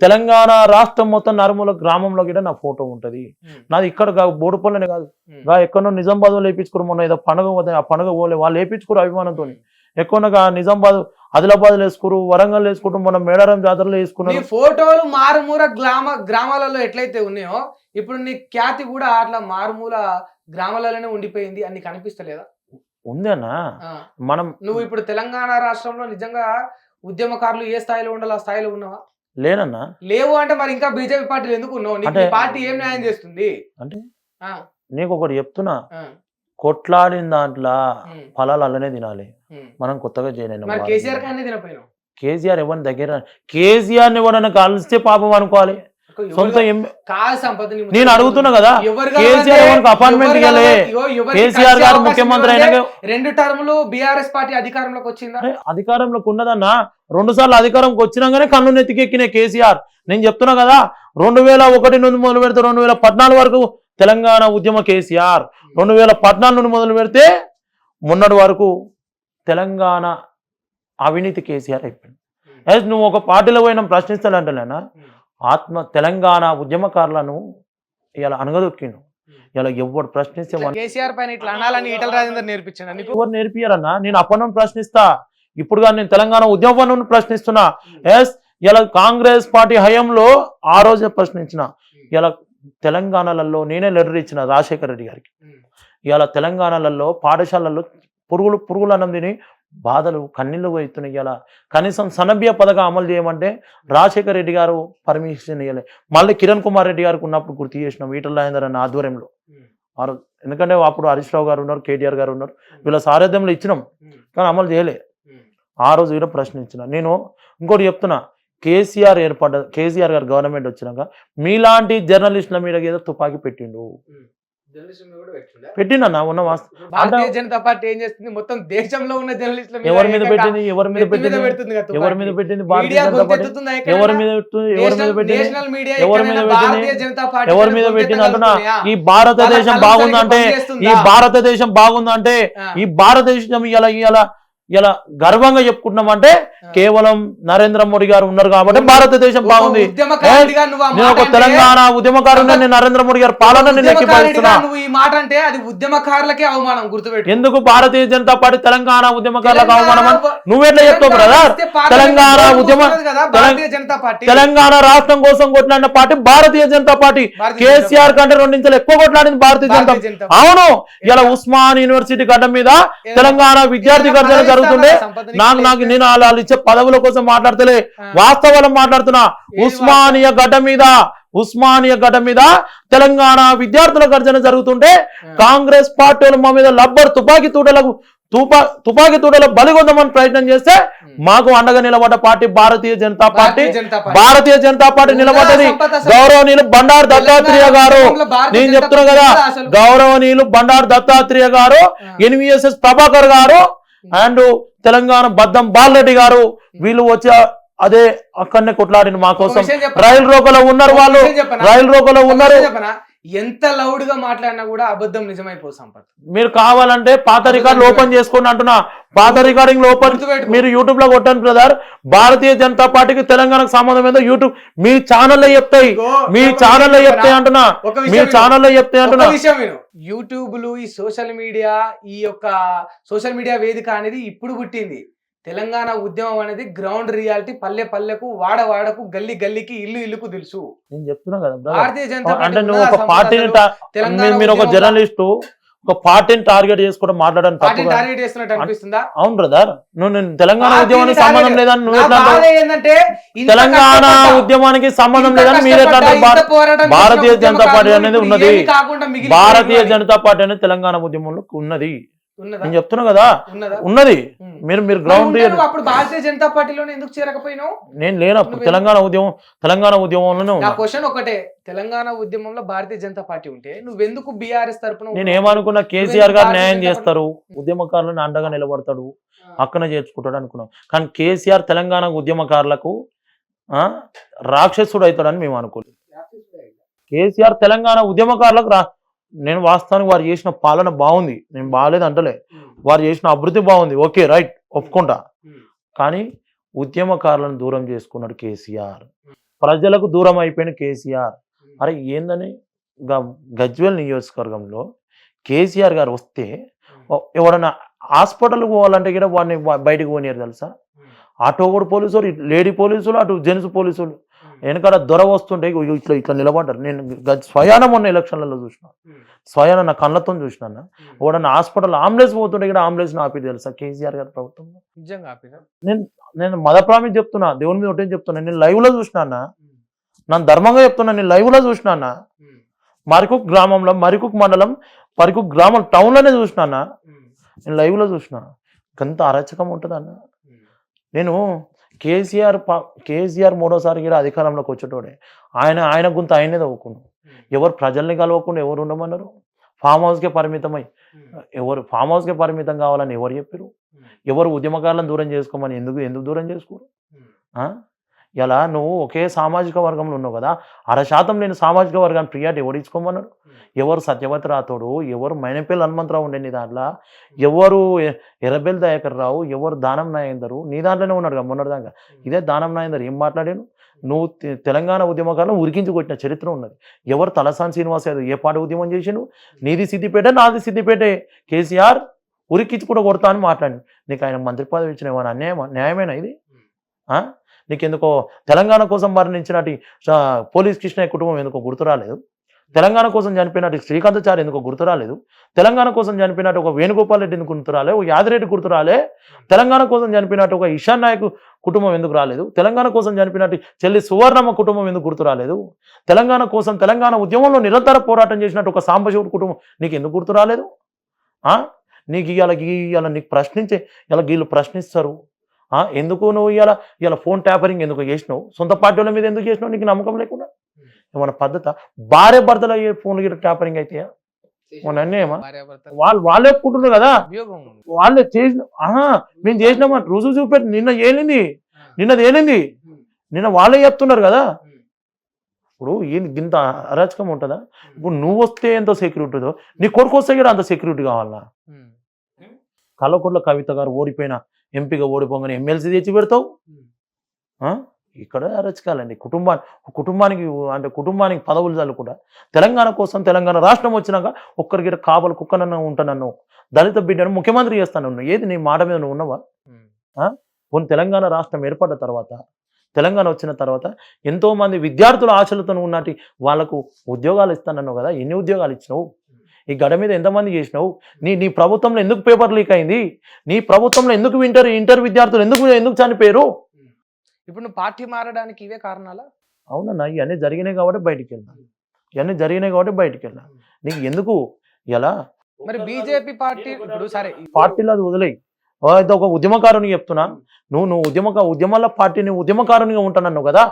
తెలంగాణ రాష్ట్రం మొత్తం నరుమూల గ్రామంలో కూడా నా ఫోటో ఉంటది. నాది ఇక్కడ బోడుపల్లనే కాదు, ఎక్కడో నిజామాబాద్ లో వేయించుకోరు. మొన్న ఏదో పండుగ పోతే ఆ పండుగ పోలే, వాళ్ళు వేయించుకోరు అభిమానంతో. ఎక్కువగా నిజామాబాద్, ఆదిలాబాద్ వేసుకురు, వరంగల్ వేసుకుంటారు, మొన్న మేడారం జాతరలో వేసుకున్నారు. ఫోటోలు మారుమూల గ్రామాలలో ఎట్లయితే ఉన్నాయో ఇప్పుడు నీ ఖ్యాతి కూడా అట్లా మారుమూల గ్రామాలలోనే ఉండిపోయింది అని కనిపిస్తలేదా? ఉంది అన్న. మనం నువ్వు ఇప్పుడు తెలంగాణ రాష్ట్రంలో నిజంగా ఉద్యమకారులు ఏ స్థాయిలో ఉండాలో ఆ స్థాయిలో ఉన్నావా? లేనన్నా. లేవు అంటే మరి ఇంకా బీజేపీ పార్టీలు ఎందుకు ఉన్నావు? నీకు పార్టీ ఏం న్యాయం చేస్తుంది అంటే? నీకు ఒకటి చెప్తున్నా, కొట్లాడిన దాంట్లో ఫలాలు అల్లనే తినాలి. మనం కొత్తగా చేయలేము. కేసీఆర్ కానీ తినపోయినావు. కేసీఆర్ ఎవరిని దగ్గర, కేసీఆర్ ని ఎవరైనా కలిస్తే పాపం అనుకోవాలి. సొంత కాదు సంపద, నేను అడుగుతున్నా కదా, కేసీఆర్ ఎవరికి అపాయింట్మెంట్ ఇవ్వలే, కేసీఆర్ గారు ముఖ్యమంత్రి అయినాక 2 టర్ములు బీఆర్ఎస్ పార్టీ అధికారంలోకి వచ్చిందా? అధికారంలోకి ఉన్నదన్నా, 2 సార్లు అధికారంకి వచ్చినాకనే కన్ను నెత్తికెక్కిన కేసీఆర్. నేను చెప్తున్నా కదా, 2001 నుండి మొదలు పెడితే 2014 వరకు తెలంగాణ ఉద్యమ కేసీఆర్, 2014 నుండి మొదలు పెడితే మొన్నటి వరకు తెలంగాణ అవినీతి కేసీఆర్ అయిపోయింది. నువ్వు ఒక పార్టీలో పోయినా ప్రశ్నిస్తానంటలేనా, తెలంగాణ ఉద్యమకారులను ఇలా అనగదొక్కిను. ఇలా ఎవరు ప్రశ్నిస్తే కేసీఆర్ పైన ఇట్లా అనాలని ఈటల రాజేందర్ నేర్పించాను. ఎవరు నేర్పియారన్నా? నేను అప్పటి ప్రశ్నిస్తా, ఇప్పుడు కానీ నేను తెలంగాణ ఉద్యమం ప్రశ్నిస్తున్నా. ఇలా కాంగ్రెస్ పార్టీ హయాంలో ఆ రోజే ప్రశ్నించిన. ఇలా తెలంగాణలలో నేనే లెటర్ ఇచ్చిన రాజశేఖర రెడ్డి గారికి. ఇలా తెలంగాణలలో పాఠశాలల్లో పురుగులు అన్నం తిని బాధలు కన్నీళ్ళు పోతున్నాయి. ఇలా కనీసం సనభ్య పథకం అమలు చేయమంటే రాజశేఖర రెడ్డి గారు పర్మిషన్ ఇవ్వలే. మళ్ళీ కిరణ్ కుమార్ రెడ్డి గారికి ఉన్నప్పుడు గుర్తు చేసినాం, ఈటల రాజేందర్ అన్న ఆధ్వర్యంలో. ఎందుకంటే అప్పుడు హరీష్ రావు గారు ఉన్నారు, కేటీఆర్ గారు ఉన్నారు, వీళ్ళ సారథ్యంలో ఇచ్చినాం, కానీ అమలు చేయలే. ఆ రోజు కూడా ప్రశ్నించిన. నేను ఇంకోటి చెప్తున్నా, కేసీఆర్ గారు గవర్నమెంట్ వచ్చినాక మీలాంటి జర్నలిస్టుల మీద ఏదో తుపాకీ పెట్టిండు. పెట్టిండన్నా ఉన్న భారతీయ జనతా పార్టీ ఏం చేస్తుంది, మొత్తం దేశంలో ఉన్న జర్నలిస్టుల మీద ఎవరి మీద పెట్టింది? ఎవరి మీద పెట్టింది? ఎవరి మీద పెట్టింది? భారతీయ జనతా పార్టీ ఎవరి మీద పెట్టింది? ఎవరి మీద పెట్టింది? ఎవరి మీద పెట్టింది? ఎవరి మీద పెట్టింది అంటున్నా. ఈ భారతదేశం బాగుందంటే, ఈ భారతదేశం బాగుందంటే, ఈ భారతదేశం ఇలా గర్వంగా చెప్పుకుంటున్నామంటే కేవలం నరేంద్ర మోడీ గారు ఉన్నారు కాబట్టి భారతదేశం బాగుంది. నేను ఒక తెలంగాణ ఉద్యమకారుని, నేను నరేంద్ర మోడీ గారి పాలన నువ్వు ఈ మాట అంటే అది ఉద్యమకారులకే అవమానం. గుర్తుపెట్టు. ఎందుకు భారతీయ జనతా పార్టీ తెలంగాణ ఉద్యమకారులకు అవమానం? నువ్వెట్లా చెప్తావు బ్రదర్? తెలంగాణ తెలంగాణ రాష్ట్రం కోసం కొట్లాడిన పార్టీ భారతీయ జనతా పార్టీ. కేసీఆర్ కంటే 2 ఇంచులు ఎక్కువ కొట్లాడింది భారతీయ జనతా. అవును, ఇలా ఉస్మాన్ యూనివర్సిటీ గడ్డ మీద తెలంగాణ విద్యార్థి గర్జన జరుగుతుండే. నేను వాళ్ళు ఇచ్చే పదవుల కోసం మాట్లాడతలే, వాస్తవాలు మాట్లాడుతున్నా. ఉస్మానియా గడ్డ మీద తెలంగాణ విద్యార్థుల గర్జన జరుగుతుంటే కాంగ్రెస్ పార్టీలు మా మీద తుపాకీ తూటల బలిగొందమని ప్రయత్నం చేస్తే మాకు అండగా నిలబడ్డ party Bharatiya Janata party. Bharatiya Janata party నిలబడ్డది గౌరవనీయులు బండారు దత్తాత్రేయ గారు. నేను చెప్తున్నా కదా, గౌరవనీయులు బండారు దత్తాత్రేయ గారు, ఎన్విఎస్ఎస్ ప్రభాకర్ గారు అండ్ తెలంగాణ బద్దం బాలరెడ్డి గారు, వీళ్ళు వచ్చి అదే అక్కడనే కొట్లాడిన మా కోసం. రైలు రోకలో ఉన్నారు వాళ్ళు, రైలు రోకలో ఉన్నారు. ఎంత లౌడ్ గా మాట్లాడినా కూడా అబద్ధం నిజమైపోతుంది సంపత్. మీరు కావాలంటే పాత రికార్డులు ఓపెన్ చేసుకోండి అంటున్నా. పాత రికార్డింగ్ ఓపెన్ మీరు యూట్యూబ్ లో కొట్టండి బ్రదర్. భారతీయ జనతా పార్టీకి తెలంగాణకు సంబంధం ఏందో యూట్యూబ్ మీ ఛానల్లో చెప్తాయి, అంటున్నా. మీ ఛానల్లో చెప్తాయి అంటున్నా. యూట్యూబ్లు, ఈ సోషల్ మీడియా వేదిక అనేది ఇప్పుడు పుట్టింది. తెలంగాణ ఉద్యమం అనేది గ్రౌండ్ రియాలిటీ, పల్లె పల్లెకు, వాడకు, గల్లీకి, ఇల్లుకు తెలుసు. నేను చెప్తున్నా కదా, భారతీయ జనతా అంటే నువ్వు ఒక పార్టీని, మీరు ఒక జర్నలిస్టు ఒక పార్టీని టార్గెట్ చేసుకోవడం మాట్లాడడం టార్గెట్ చేస్తున్నట్టు అనిపిస్తుందా? అవును బ్రదర్, నేను తెలంగాణ ఉద్యమానికి సంబంధం లేదని నువ్వు ఎట్లా? తెలంగాణ ఉద్యమానికి సంబంధం లేదని మీరు ఎట్లా? భారతీయ జనతా పార్టీ అనేది ఉన్నది, భారతీయ జనతా పార్టీ అనేది తెలంగాణ ఉద్యమంలో ఉన్నది. నేను చెప్తున్నా కదా, ఉన్నది. మీరు గ్రౌండ్ అప్పుడు భారతీయ జనతా పార్టీలోనే ఎందుకు చేరకపోయినావు? నేను లేనప్పుడు తెలంగాణ ఉద్యమంలోనే ఉన్నా. క్వశ్చన్ ఒకటే, తెలంగాణ ఉద్యమంలో భారతీయ జనతా పార్టీ ఉంటే నువ్వెందుకు బీఆర్ఎస్ తరపున? నేను ఏమనుకున్నా, కేసీఆర్ గారు న్యాయం చేస్తారు, ఉద్యమకారులను అండగా నిలబడతాడు, అక్కనే చేర్చుకుంటాడు అనుకున్నాం. కానీ కేసీఆర్ తెలంగాణ ఉద్యమకారులకు రాక్షసుడు అవుతాడని మేము అనుకోలేదు. కేసీఆర్ తెలంగాణ ఉద్యమకారులకు నేను వాస్తవానికి వారు చేసిన పాలన బాగుంది, నేను బాగాలేదు అంటలే, వారు చేసిన అభివృద్ధి బాగుంది, ఓకే రైట్, ఒప్పుకుంటా. కానీ ఉద్యమకారులను దూరం చేసుకున్నాడు కేసీఆర్, ప్రజలకు దూరం అయిపోయిన కేసీఆర్. అరే ఏందని గజ్వేల్ నియోజకవర్గంలో కేసీఆర్ గారు వస్తే ఎవడన్నా హాస్పిటల్కి పోవాలంటే కూడా వాడిని బయటకు పోనీయారు తెలుసా? ఆటో కూడా పోలీసులు, లేడీ పోలీసులు, అటు జెంట్స్ పోలీసులు. వెనకాల దొర వస్తుంటే ఇట్లా నిలబడ్డారు. నేను స్వయానం ఉన్న ఎలక్షన్లలో చూసిన, స్వయాన నా కళ్ళతో చూసినా. వాడన్నా హాస్పిటల్ అంబులెన్స్ పోతుంటే కూడా అంబులెన్స్ ఆపి తెలుసా కేసీఆర్ గారి ప్రభుత్వం. నిజంగా నేను మద ప్రామిస్ చెప్తున్నా, దేవుని మీద ఒకటే చెప్తున్నా. నేను లైవ్ లో చూసినా, నన్ను ధర్మంగా చెప్తున్నా, నేను లైవ్ లో చూసినా. మరికుక్ గ్రామంలో, మరికుక్ మండలం, మరికుక్ గ్రామం టౌన్ లోనే చూసినా, నేను లైవ్ లో చూసినా. ఎంత అరాచకం ఉంటుంది అన్న. నేను కేసీఆర్ మూడోసారి కూడా అధికారంలోకి వచ్చేటోడే. ఆయన గుంత ఆయనే తవ్వుకున్నాడు. ఎవరు ప్రజల్ని కలవకుండా ఎవరు ఉండమన్నారు? ఫామ్ హౌస్కే పరిమితమై ఫామ్ హౌస్కే పరిమితం కావాలని ఎవరు చెప్పారు? ఎవరు ఉద్యమకారులను దూరం చేసుకోమని ఎందుకు దూరం చేసుకోరు? ఇలా నువ్వు ఒకే సామాజిక వర్గంలో ఉన్నావు కదా, 1% లేని సామాజిక వర్గాన్ని ప్రియారిటీ ఎవరు ఇచ్చుకోమన్నాడు? ఎవరు సత్యవతి రాథోడు, ఎవరు మైనపల్లి హనుమంతరావు ఉండే నీ దాంట్లో, ఎవరు ఎర్రబెల్లి దయాకర్ రావు, ఎవరు దానం నాయేందరు నీ దాంట్లోనే ఉన్నాడు కదా మొన్నటిదాకా. ఇదే దానం నాయేందర్ ఏం మాట్లాడాను? నువ్వు తెలంగాణ ఉద్యమకాలను ఉరికించి కొట్టిన చరిత్ర ఉన్నది. ఎవరు తలసాని శ్రీనివాస్ యాదవ్ ఏ పాట ఉద్యమం చేసిండు? నీది సిద్దిపేట, నాది సిద్దిపేటే. కేసీఆర్ ఉరికించి కూడా కొడతా అని మాట్లాడి నీకు ఆయన మంత్రి పదవి ఇచ్చిన ఏమైనా న్యాయమేనా ఇది? నీకెందుకో తెలంగాణ కోసం మరణించినటి పోలీస్ కృష్ణయ్య కుటుంబం ఎందుకో గుర్తు రాలేదు? తెలంగాణ కోసం చనిపోయినట్టు శ్రీకాంతాచారి ఎందుకో గుర్తు రాలేదు? తెలంగాణ కోసం చనిపోయినట్టు ఒక వేణుగోపాల్ రెడ్డి ఎందుకు గుర్తు రాలే? ఒక యాదిరెడ్డి గుర్తు రాలే? తెలంగాణ కోసం చనిపోయినట్టు ఒక ఇషాన్ నాయక్ కుటుంబం ఎందుకు రాలేదు? తెలంగాణ కోసం చనిపోయినట్టు చెల్లి సువర్ణమ్మ కుటుంబం ఎందుకు గుర్తు రాలేదు? తెలంగాణ కోసం తెలంగాణ ఉద్యమంలో నిరంతర పోరాటం చేసినట్టు ఒక సాంబశివుడు కుటుంబం నీకు ఎందుకు గుర్తు రాలేదు? నీకు ఇవాళ నీకు ప్రశ్నించే ఇలా వీళ్ళు ప్రశ్నిస్తారు. ఎందుకు నువ్వు ఇలా ఫోన్ ట్యాపరింగ్ ఎందుకు చేసినావు? సొంత పార్టీల మీద ఎందుకు చేసినావు? నీకు నమ్మకం లేకుండా ఏమన్నా పద్ధత? భార్య భర్తలు అయ్యే ఫోన్లు గిట్ట ట్యాపరింగ్ అయితాయా? అన్నేమా వాళ్ళే ఒప్పుకుంటున్నారు కదా, వాళ్ళే చేసిన మేము చేసినామని రుజువు చూపెట్టి నిన్నది ఏలింది నిన్న వాళ్ళే చెప్తున్నారు కదా. ఇప్పుడు ఇంత అరాచకం ఉంటుందా? ఇప్పుడు నువ్వు వస్తే ఎంత సెక్యూరిటీదో నీ కొడుకు వస్తే కూడా అంత సెక్యూరిటీ కావాలా? కల్లకుంట్ల కవిత గారు ఓడిపోయిన ఎంపీగా ఓడిపోగానే ఎమ్మెల్సీ తెచ్చి పెడతావు. ఇక్కడ అరచకాలండి. కుటుంబానికి పదవులు చల్లుకుంటా తెలంగాణ కోసం తెలంగాణ రాష్ట్రం వచ్చినాక ఒక్కరికి కాపలు కుక్కనన్నా ఉంటానన్ను, దళిత బిడ్డను ముఖ్యమంత్రి చేస్తాను. ఏది నీ మాట మీద నువ్వు ఉన్నావా? కొన్ని తెలంగాణ రాష్ట్రం ఏర్పడ్డ తర్వాత, తెలంగాణ వచ్చిన తర్వాత ఎంతోమంది విద్యార్థుల ఆశలతో ఉన్నట్టు వాళ్ళకు ఉద్యోగాలు ఇస్తానన్నావు కదా. ఎన్ని ఉద్యోగాలు ఇచ్చినావు? ఈ గడ మీద ఎంతమంది చేసినావు? నీ ప్రభుత్వంలో ఎందుకు పేపర్ లీక్ అయింది? నీ ప్రభుత్వంలో ఎందుకు ఇంటర్ విద్యార్థులు ఎందుకు చనిపోయారు? ఇప్పుడు నువ్వు పార్టీ మారడానికి ఇవే కారణాలా? అవునన్నా, ఇవన్నీ జరిగినాయి కాబట్టి బయటికి వెళ్ళా. నీకు ఎందుకు ఎలా? మరి బీజేపీ పార్టీ ఇప్పుడు సరే పార్టీలో అది వదిలేయి. ఒక ఉద్యమకారుని చెప్తున్నా, నువ్వు ఉద్యమాల పార్టీని ఉద్యమకారునిగా ఉంటానన్నావు కదా.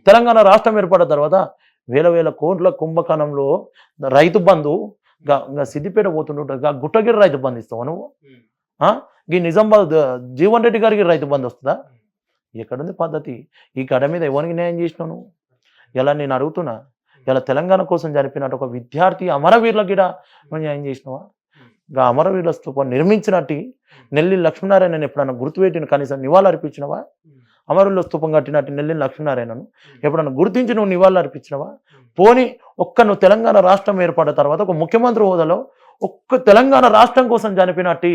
తెలంగాణ రాష్ట్రం ఏర్పడిన తర్వాత వేల కోట్ల కుంభకణంలో రైతు బంధు సిద్దిపేట పోతుంటాడు, గుట్టగిరి రైతు బంధు ఇస్తావు నువ్వు? ఈ నిజామాబాద్ జీవన్ రెడ్డి గారికి రైతు బంధు వస్తుందా? ఎక్కడుంది పద్ధతి? ఈ గడ మీద ఎవరికి న్యాయం చేసినావు నువ్వు? ఇలా నేను అడుగుతున్నా, ఇలా తెలంగాణ కోసం చనిపోయినట్టు ఒక విద్యార్థి అమరవీరులకి కూడా నువ్వు న్యాయం చేసినావా? ఇంకా అమరవీరుల స్తూపం నిర్మించినట్టు నెల్లి లక్ష్మీనారాయణ ఎప్పుడన్నా గుర్తుపెట్టిన కనీసం నివాళులు అర్పించినవా? అమరుల స్తూపం కట్టినట్టు నెల్లి లక్ష్మీనారాయణను ఎప్పుడన్నా గుర్తించి నువ్వు నివాళులు అర్పించినవా? పోనీ నువ్వు తెలంగాణ రాష్ట్రం ఏర్పడిన తర్వాత ఒక ముఖ్యమంత్రి హోదాలో తెలంగాణ రాష్ట్రం కోసం చనిపోయినట్టు,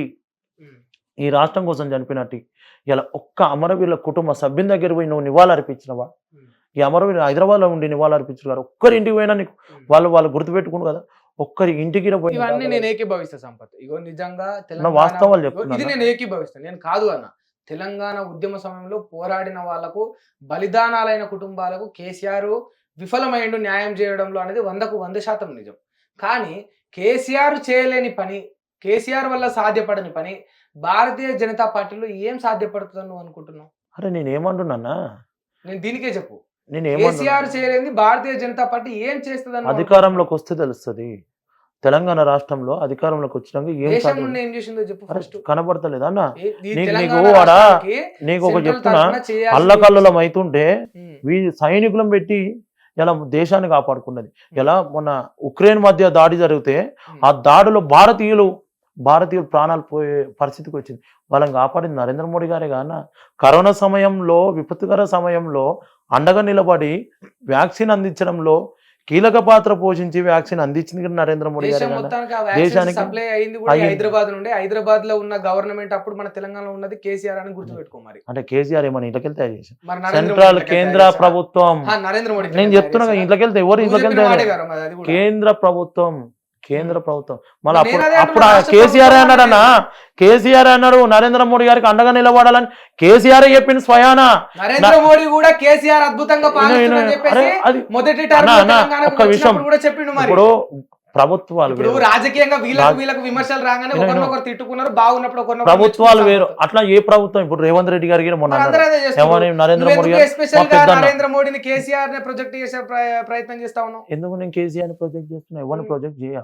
ఈ రాష్ట్రం కోసం చనిపోయినట్టు ఇలా అమరవీరుల కుటుంబ సభ్యుని దగ్గర పోయి నువ్వు నివాళులు అర్పించినవా? ఈ అమరవీరులు హైదరాబాద్లో ఉండి నివాళులు అర్పించారు. ఒక్కరి ఇంటికి పోయినా నీకు వాళ్ళు గుర్తుపెట్టుకుని కదా. ఒక్కరి ఇంటికి ఇవన్నీ నేను ఏకీభవిస్తా సంపత్. ఇగో నిజంగా వాస్తవాలు చెప్తున్నా, ఇది నేను ఏకీభవిస్తాను. నేను కాదు అన్న, తెలంగాణ ఉద్యమ సమయంలో పోరాడిన వాళ్లకు, బలిదానాలైన కుటుంబాలకు కేసీఆర్ విఫలమైండు న్యాయం చేయడంలో అనేది 100కు 100% నిజం. కానీ కేసీఆర్ చేయలేని పని, కేసీఆర్ వల్ల సాధ్యపడని పని భారతీయ జనతా పార్టీలో ఏం సాధ్యపడుతుందని నువ్వు అనుకుంటున్నావు? అరే నేనేమంటున్నా, నేను దీనికే చెప్పు. కేసీఆర్ చేయలేని భారతీయ జనతా పార్టీ ఏం చేస్తుంది? అధికారంలోకి వస్తే తెలుస్తుంది. తెలంగాణ రాష్ట్రంలో అధికారంలోకి వచ్చినాక ఏం చేసిందో చెప్పు. కనబడతలేదు అన్న. నీకు ఒక చెప్తున్నా, అల్లకల్లులం అవుతుంటే సైనికులను పెట్టి ఇలా దేశాన్ని కాపాడుకున్నది. ఇలా మొన్న ఉక్రెయిన్ మధ్య దాడి జరిగితే ఆ దాడిలో భారతీయులు ప్రాణాలు పోయే పరిస్థితికి వచ్చింది. వాళ్ళని కాపాడింది నరేంద్ర మోడీ గారే కాన. కరోనా సమయంలో, విపత్తుకర సమయంలో అండగా నిలబడి వ్యాక్సిన్ అందించడంలో కీలక పాత్ర పోషించి వ్యాక్సిన్ అందించింది నరేంద్ర మోడీ గారు. దేశానికి సప్లై అయింది కూడా హైదరాబాద్ నుండి. హైదరాబాద్ లో ఉన్న గవర్నమెంట్ అప్పుడు మన తెలంగాణలో ఉన్నది కేసీఆర్ అని గుర్తుపెట్టుకోమరి. అంటే కేసీఆర్ ఏమన్నా ఇంట్లోకి తయారు చేసి సెంట్రల్ కేంద్ర ప్రభుత్వం, నరేంద్ర మోడీ నేను చెప్తున్నా ఇంట్లోకి వెళ్తే ఎవరు ఇంట్లోకి వెళ్తే కేంద్ర ప్రభుత్వం మళ్ళీ అప్పుడు కేసీఆర్ అన్నాడు నరేంద్ర మోడీ గారికి అండగా నిలబడాలని. కేసీఆర్ చెప్పింది స్వయాన. నరేంద్ర మోడీ కూడా కేసీఆర్ అద్భుతంగా ఒక్క విషయం, ఇప్పుడు ప్రభుత్వాలు ఇప్పుడు వేరు. రాజకీయంగా వీళ్ళకు విమర్శలు రాగానే ఒకరినొకరు తిట్టుకున్నారు, బాగున్నప్పుడు ప్రభుత్వాలు వేరు. అట్లా ఏ ప్రభుత్వం ఇప్పుడు రేవంత్ రెడ్డి గారికి మొన్న ఏమని నరేంద్ర మోడీ గారు నరేంద్ర మోడీని కేసీఆర్ నే ప్రొజెక్ట్ చేసే ప్రయత్నం చేస్తా ఉన్నాం. ఎందుకు నేను కేసీఆర్ ప్రొజెక్ట్ చేస్తున్నా? ఎవరిని ప్రొజెక్ట్ చేయ?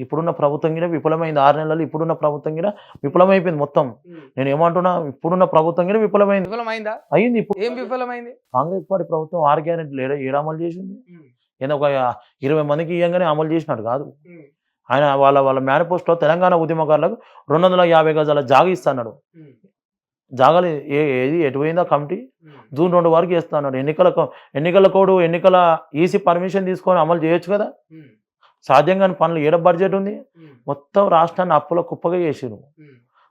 ఇప్పుడున్న ప్రభుత్వం కూడా విఫలమైంది. 6 నెలలు ఇప్పుడున్న ప్రభుత్వం కూడా విఫలమైపోయింది మొత్తం. నేను ఏమంటున్నా, ఇప్పుడున్న ప్రభుత్వం కూడా విఫలమైంది. విఫలమైందా? అయింది. ఇప్పుడు ఏం విఫలమైంది? కాంగ్రెస్ పార్టీ ప్రభుత్వం 6 గ్యారెంటీలు ఏడు అమలు చేసింది. ఏదో ఒక 20 మందికి ఇయ్యంగానే అమలు చేసినట్టు కాదు. ఆయన వాళ్ళ మేనిఫెస్టోలో తెలంగాణ ఉద్యమకారులకు 250 గజాల జాగా ఇస్తాడు. జాగాలు ఏది ఎటు పోయిందా కమిటీ? జూన్ 2 వరకు ఇస్తాడు. ఎన్నికల కోడ్ ఎన్నికల ఈసీ పర్మిషన్ తీసుకొని అమలు చేయొచ్చు కదా. సాధ్యం కాని పనులు ఏడ బడ్జెట్ ఉంది? మొత్తం రాష్ట్రాన్ని అప్పుల కుప్పగా చేసిరు.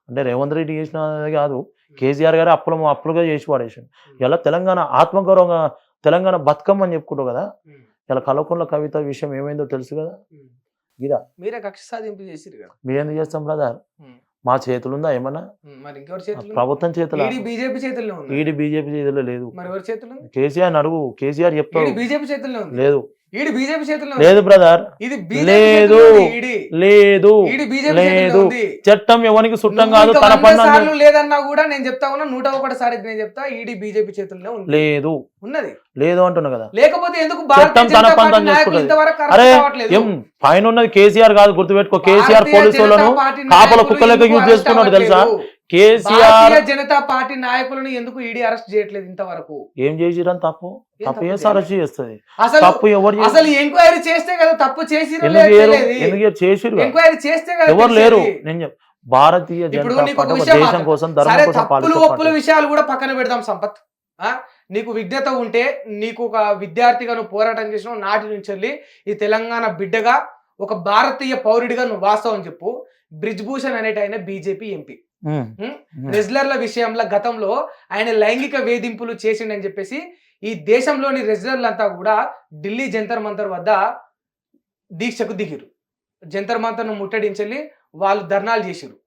అంటే రేవంత్ రెడ్డి చేసినది కాదు, కేసీఆర్ గారు అప్పులుగా చేసి పడేసారు. ఇలా తెలంగాణ ఆత్మగౌరవంగా తెలంగాణ బతుకమ్మ అని చెప్పుకుంటావు కదా. ఇలా కల్వకుంట్ల కవిత విషయం ఏమైందో తెలుసు కదా. ఇదా మీరే కక్ష సాధింపు చేసిరు కదా. మీరేందుకు చేస్తాం బ్రదర్? మా చేతులు ఉందా ఏమన్నా? మరి ఇంకెవరి చేతులు? ప్రభుత్వం చేతులు. బీజేపీ చేతుల్లో ఉంది. ఈడీ బీజేపీ చేతుల్లో లేదు. మరి ఎవరి చేతులు? కేసీఆర్ అడుగు, కేసీఆర్ చెప్తాడు. బీజేపీ చేతుల్లో ఉంది. లేదు. ఈడి బీజేపీ చేతుల్లో లేదు బ్రదర్. ఇది లేదు లేదు లేదు. చట్టం ఎవరికి సుట్టం కాదు. తన పన్ను లేదన్నా కూడా నేను చెప్తా ఉన్నా, 101 సారి నేను చెప్తా, ఈడీ బీజేపీ చేతుల్లో ఉంది. లేదు ఉన్నది. లేదు అంటున్నా కదా. లేకపోతే ఎందుకు చట్టం తన పని చేసుకుంటది. అరే పైన ఉన్నది కేసీఆర్ కాదు, గుర్తుపెట్టుకో. కేసీఆర్ పోలీసులను కాపల కుక్కలకి యూజ్ చేసుకున్నాడు తెలుసా. కేసీఆర్ జనతా పార్టీ నాయకులను ఎందుకు ఈడీ అరెస్ట్ చేయట్లేదు ఇంతవరకు? ఏం చేసిరని తప్పు చేసి అరెస్ట్ చేస్తుంది. తప్పు ఎవరు? అసలు ఎంక్వైరీ చేస్తే కదా తప్పు చేసిరు. ఎందుకు చేసిరు? ఎంక్వైరీ చేస్తే కదా. ఎవరు లేరు. నేను భారతీయ జనతా పార్టీ దేశం కోసం ధర్మం కోసం ఒప్పుల విషయాలు కూడా పక్కన పెడదాం సంపత్. నీకు విజ్ఞత ఉంటే, నీకు ఒక విద్యార్థిగా నువ్వు పోరాటం చేసిన నాటి నుంచి వెళ్ళి ఈ తెలంగాణ బిడ్డగా ఒక భారతీయ పౌరుడిగా నువ్వు వాస్తవం చెప్పు. బ్రిజ్భూషణ్ అనేటి ఆయన బీజేపీ ఎంపీ. రెజ్లర్ల విషయంలో గతంలో ఆయన లైంగిక వేధింపులు చేసిండని చెప్పేసి ఈ దేశంలోని రెజ్లర్లంతా కూడా ఢిల్లీ జంతర్ మంతర్ వద్ద దీక్షకు దిగిరు. జంతర్ మంతర్ను ముట్టడించెళ్ళి వాళ్ళు ధర్నాలు చేసిరు.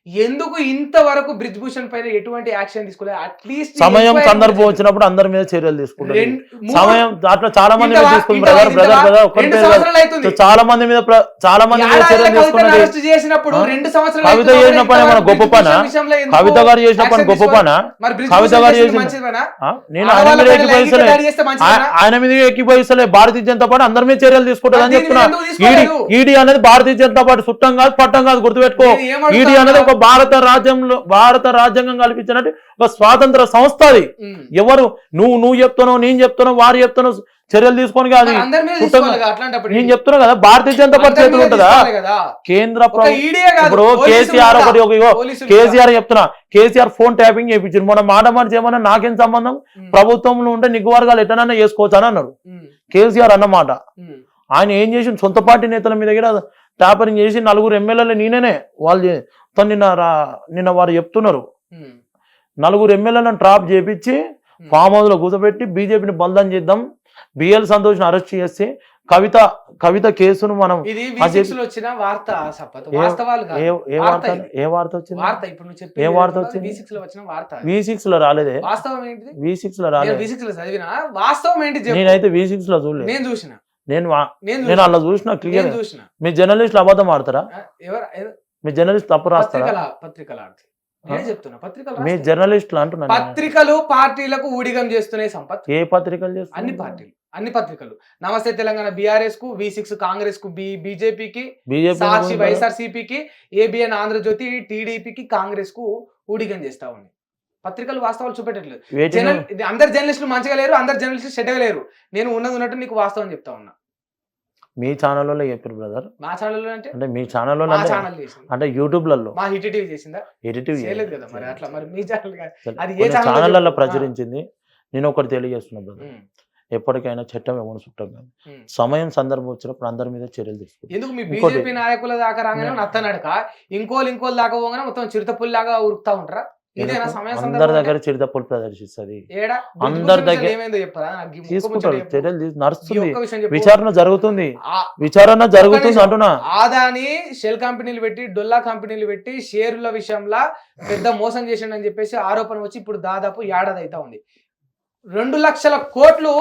ఎందుకు ఇంతవరకు బ్రిజ్భూషణ్ పైన ఎటువంటి యాక్షన్ తీసుకోలేదు? అట్లీస్ట్ సమయం సందర్భం వచ్చినప్పుడు అందరి మీద చర్యలు తీసుకుంటారు. సమయం అట్లా చాలా మంది మీద తీసుకుంటారు. చాలా మంది మీద చర్యలు తీసుకున్నారు. కవిత చేసిన పని మన గొప్ప పన? కవిత గారు చేసిన పని గొప్ప పన? కవిత గారు చేసిన నేను ఆయన మీద ఎక్కిపోయిస్తలే, ఆయన మీద ఎక్కిపోయిస్తలే. భారతీయ జనతా పార్టీ అందరి మీద చర్యలు తీసుకుంటుంది అని చెప్తున్నా. ఈడీ అనేది భారతీయ జనతా పార్టీ చుట్టం కాదు, పట్టం కాదు, గుర్తుపెట్టుకో. ఈడీ అనేది ఒక భారత రాజ్యాంగం కల్పించినట్టు ఒక స్వాతంత్ర సంస్థ. అది ఎవరు నువ్వు చెప్తున్నావు, నేను చెప్తున్నావు, వారు చెప్తున్నావు, చర్యలు తీసుకొని కాదు. నేను చెప్తున్నా కదా, భారతీయ జనతా పార్టీ చేతులు ఉంటుందా? కేంద్ర ఇప్పుడు కేసీఆర్ కేసీఆర్ చెప్తున్నా, కేసీఆర్ ఫోన్ ట్యాపింగ్ చేయించారు. మొన్న మాట చేయమన్నా నాకేం సంబంధం? ప్రభుత్వంలో ఉంటే నిగ్గు వర్గాలు ఎట్టనన్నా చేసుకోవచ్చు అని అన్నాడు కేసీఆర్ అన్నమాట. ఆయన ఏం చేసి సొంత పార్టీ నేతల మీద కూడా ట్యాపరింగ్ చేసి 4 ఎమ్మెల్యేలు నేనే వాళ్ళు నిన్న వారు చెప్తున్నారు. 4 ఎమ్మెల్యేలను ట్రాప్ చేపించి ఫామ్ హౌస్ లో కూర్చోబెట్టి బీజేపీని బల్దం చేద్దాం, బిఎల్ సంతోష్ అరెస్ట్ చేసి కవిత కేసును మనం ఏ వార్త వచ్చింది? ఏ వార్త వచ్చింది? V6 లో రాలేదే. V6 లో రాలేదు. నేనైతే V6 లో చూడలేదు. నేను అలా చూసిన క్లియర్. మీ జర్నలిస్టులు అబద్ధం ఆడతారా? మీ జర్నలిస్ట్ తప్పు రాస్తారా? మీ జర్నలిస్టులు అంటున్నా. పత్రికలు పార్టీలకు ఊడిగం చేస్తున్నాయి సంపత్. ఏ పత్రికలు చేస్తున్నాయి? అన్ని పార్టీలు, అన్ని పత్రికలు. నమస్తే తెలంగాణ బీఆర్ఎస్ కు, V6 కాంగ్రెస్ కు, బీజేపీకి, సాక్షి వైఎస్ఆర్సీపీకి, ABN ఆంధ్రజ్యోతి టీడీపీకి, కాంగ్రెస్ కు ఊడిగం చేస్తా ఉంది. పత్రికలు వాస్తవాలు చూపెట్టట్లేదు. అందరు జర్నలిస్టులు మంచిగా లేరు, అందరు జర్నలిస్టులు చెడ్డగా లేరు. నేను ఉన్నట్టు నీకు వాస్తవం చెప్తా ఉన్నా. మీ ఛానల్లో చెప్పారు బ్రదర్. మా ఛానల్లో అంటే మీ ఛానల్లో అంటే యూట్యూబ్లలో మా హిట్ టీవీ చేసిందా? చేయలేదు కదా. మరి అట్లా మరి మీ ఛానల్లో ప్రచురించింది. నేను ఒకటి తెలియజేస్తున్నా బ్రదర్, ఎప్పటికైనా చట్టం ఏమైనా చుట్టం కాదు. సమయం సందర్భం వచ్చినప్పుడు అందరి మీద చర్యలు తీసుకుంటాం. ఎందుకు మీ బీజేపీ నాయకుల దాకా రాగానే నత్తనడక ఇంకోలు దాకా పోగానే మొత్తం చిరుతపుల్లాగా ఉరుకుతా ఉంటారా? అందరి దగ్గర చిరుతపులు ప్రదర్శిస్తుంది. అందరి దగ్గర తీసుకుంటారు, చర్యలు నడుస్తుంది, విచారణ జరుగుతుంది అంటున్నా. ఆదాని షెల్ కంపెనీలు పెట్టి, డొల్లా కంపెనీలు పెట్టి షేర్ల విషయంలో పెద్ద మోసం చేసిండని చెప్పేసి ఆరోపణ వచ్చి ఇప్పుడు దాదాపు ఏడాది అవుతా ఉంది. 2 లక్షల కోట్లు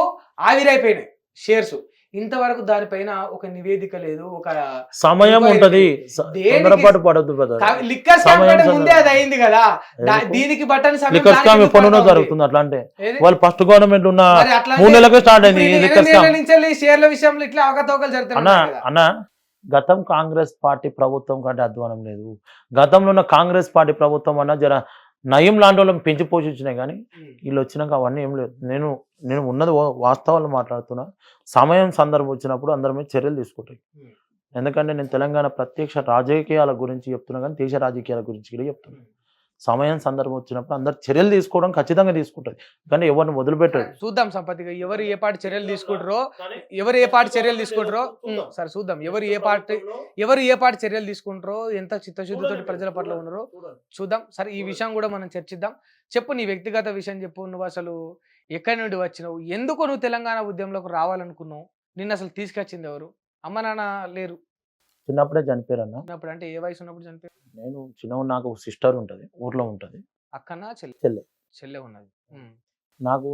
ఆవిరైపోయినాయి షేర్స్. ఇంతవరకు దానిపైన ఒక నివేదిక లేదు, ఒక సమయం ఇంకో ఉంటది. దేనికి- తొందరపాటు పడద్దు బ్రదర్. లిక్కర్ స్కామ్ సమయం కంటే సందర్భం. ముందే అది అయింది కదా. ఎందుకు? దీనికి బట్టని సమయం లిక్కర్ దానికి స్కామ్ ఎందుకు ఎప్పటి నుండో పడుతుంది? జరుగుతుంది. అట్లా అంటే ఏది? వాళ్ళు ఫస్ట్ గవర్నమెంట్ ఉన్న మరి అట్లా 3 నెలలకు స్టార్ట్ అయింది ఇప్పుడు ఈ ఈ లిక్కర్ 8 స్కామ్. నెలల నుంచి ఈ షేర్ల విషయంలో ఇట్లా అవకతవకలు అన్న జరుగుతున్నాయి కదా. అన్న గతం కాంగ్రెస్ పార్టీ ప్రభుత్వం కంటే అధ్వానం లేదు. గతంలో ఉన్న కాంగ్రెస్ పార్టీ ప్రభుత్వం అన్న జర నయం లాంటి వాళ్ళని పెంచి పోషించినాయి, కానీ వీళ్ళు వచ్చినాక అవన్నీ ఏం లేదు. నేను ఉన్నది వాస్తవాలు మాట్లాడుతున్నా. సమయం సందర్భం వచ్చినప్పుడు అందరి మీద చర్యలు తీసుకుంటాయి. ఎందుకంటే నేను తెలంగాణ ప్రత్యక్ష రాజకీయాల గురించి చెప్తున్నా, కానీ దేశ రాజకీయాల గురించి కూడా చెప్తున్నా. సమయం సందర్భం వచ్చినప్పుడు అందరు చర్యలు తీసుకోవడం ఖచ్చితంగా తీసుకుంటుంది, కానీ ఎవరిని వదిలిపెట్టదు. చూద్దాం సంపత్తిగా ఎవరు ఏ పార్టీ చర్యలు తీసుకుంటారో, సరే చూద్దాం ఎవరు ఏ పార్టీ చర్యలు తీసుకుంటారో, ఎంత చిత్తశుద్ధితో ప్రజల పట్ల ఉన్నారో చూద్దాం. సరే ఈ విషయం కూడా మనం చర్చిద్దాం. చెప్పు, నీ వ్యక్తిగత విషయం చెప్పు. నువ్వు అసలు ఎక్కడి నుండి వచ్చినావు, ఎందుకు నువ్వు తెలంగాణ ఉద్యమంలోకి రావాలనుకున్నావు, నిన్ను అసలు తీసుకొచ్చింది ఎవరు? అమ్మ నాన్న లేరు చిన్నప్పుడే చనిపోయారన్న. చిన్నప్పుడు, అంటే ఏ వయసు ఉన్నప్పుడు చనిపోయారు? నేను చిన్నప్పుడు నాకు సిస్టర్ ఉంటుంది, ఊర్లో ఉంటుంది, అక్కనా చెల్లె. చెల్లె ఉన్నది.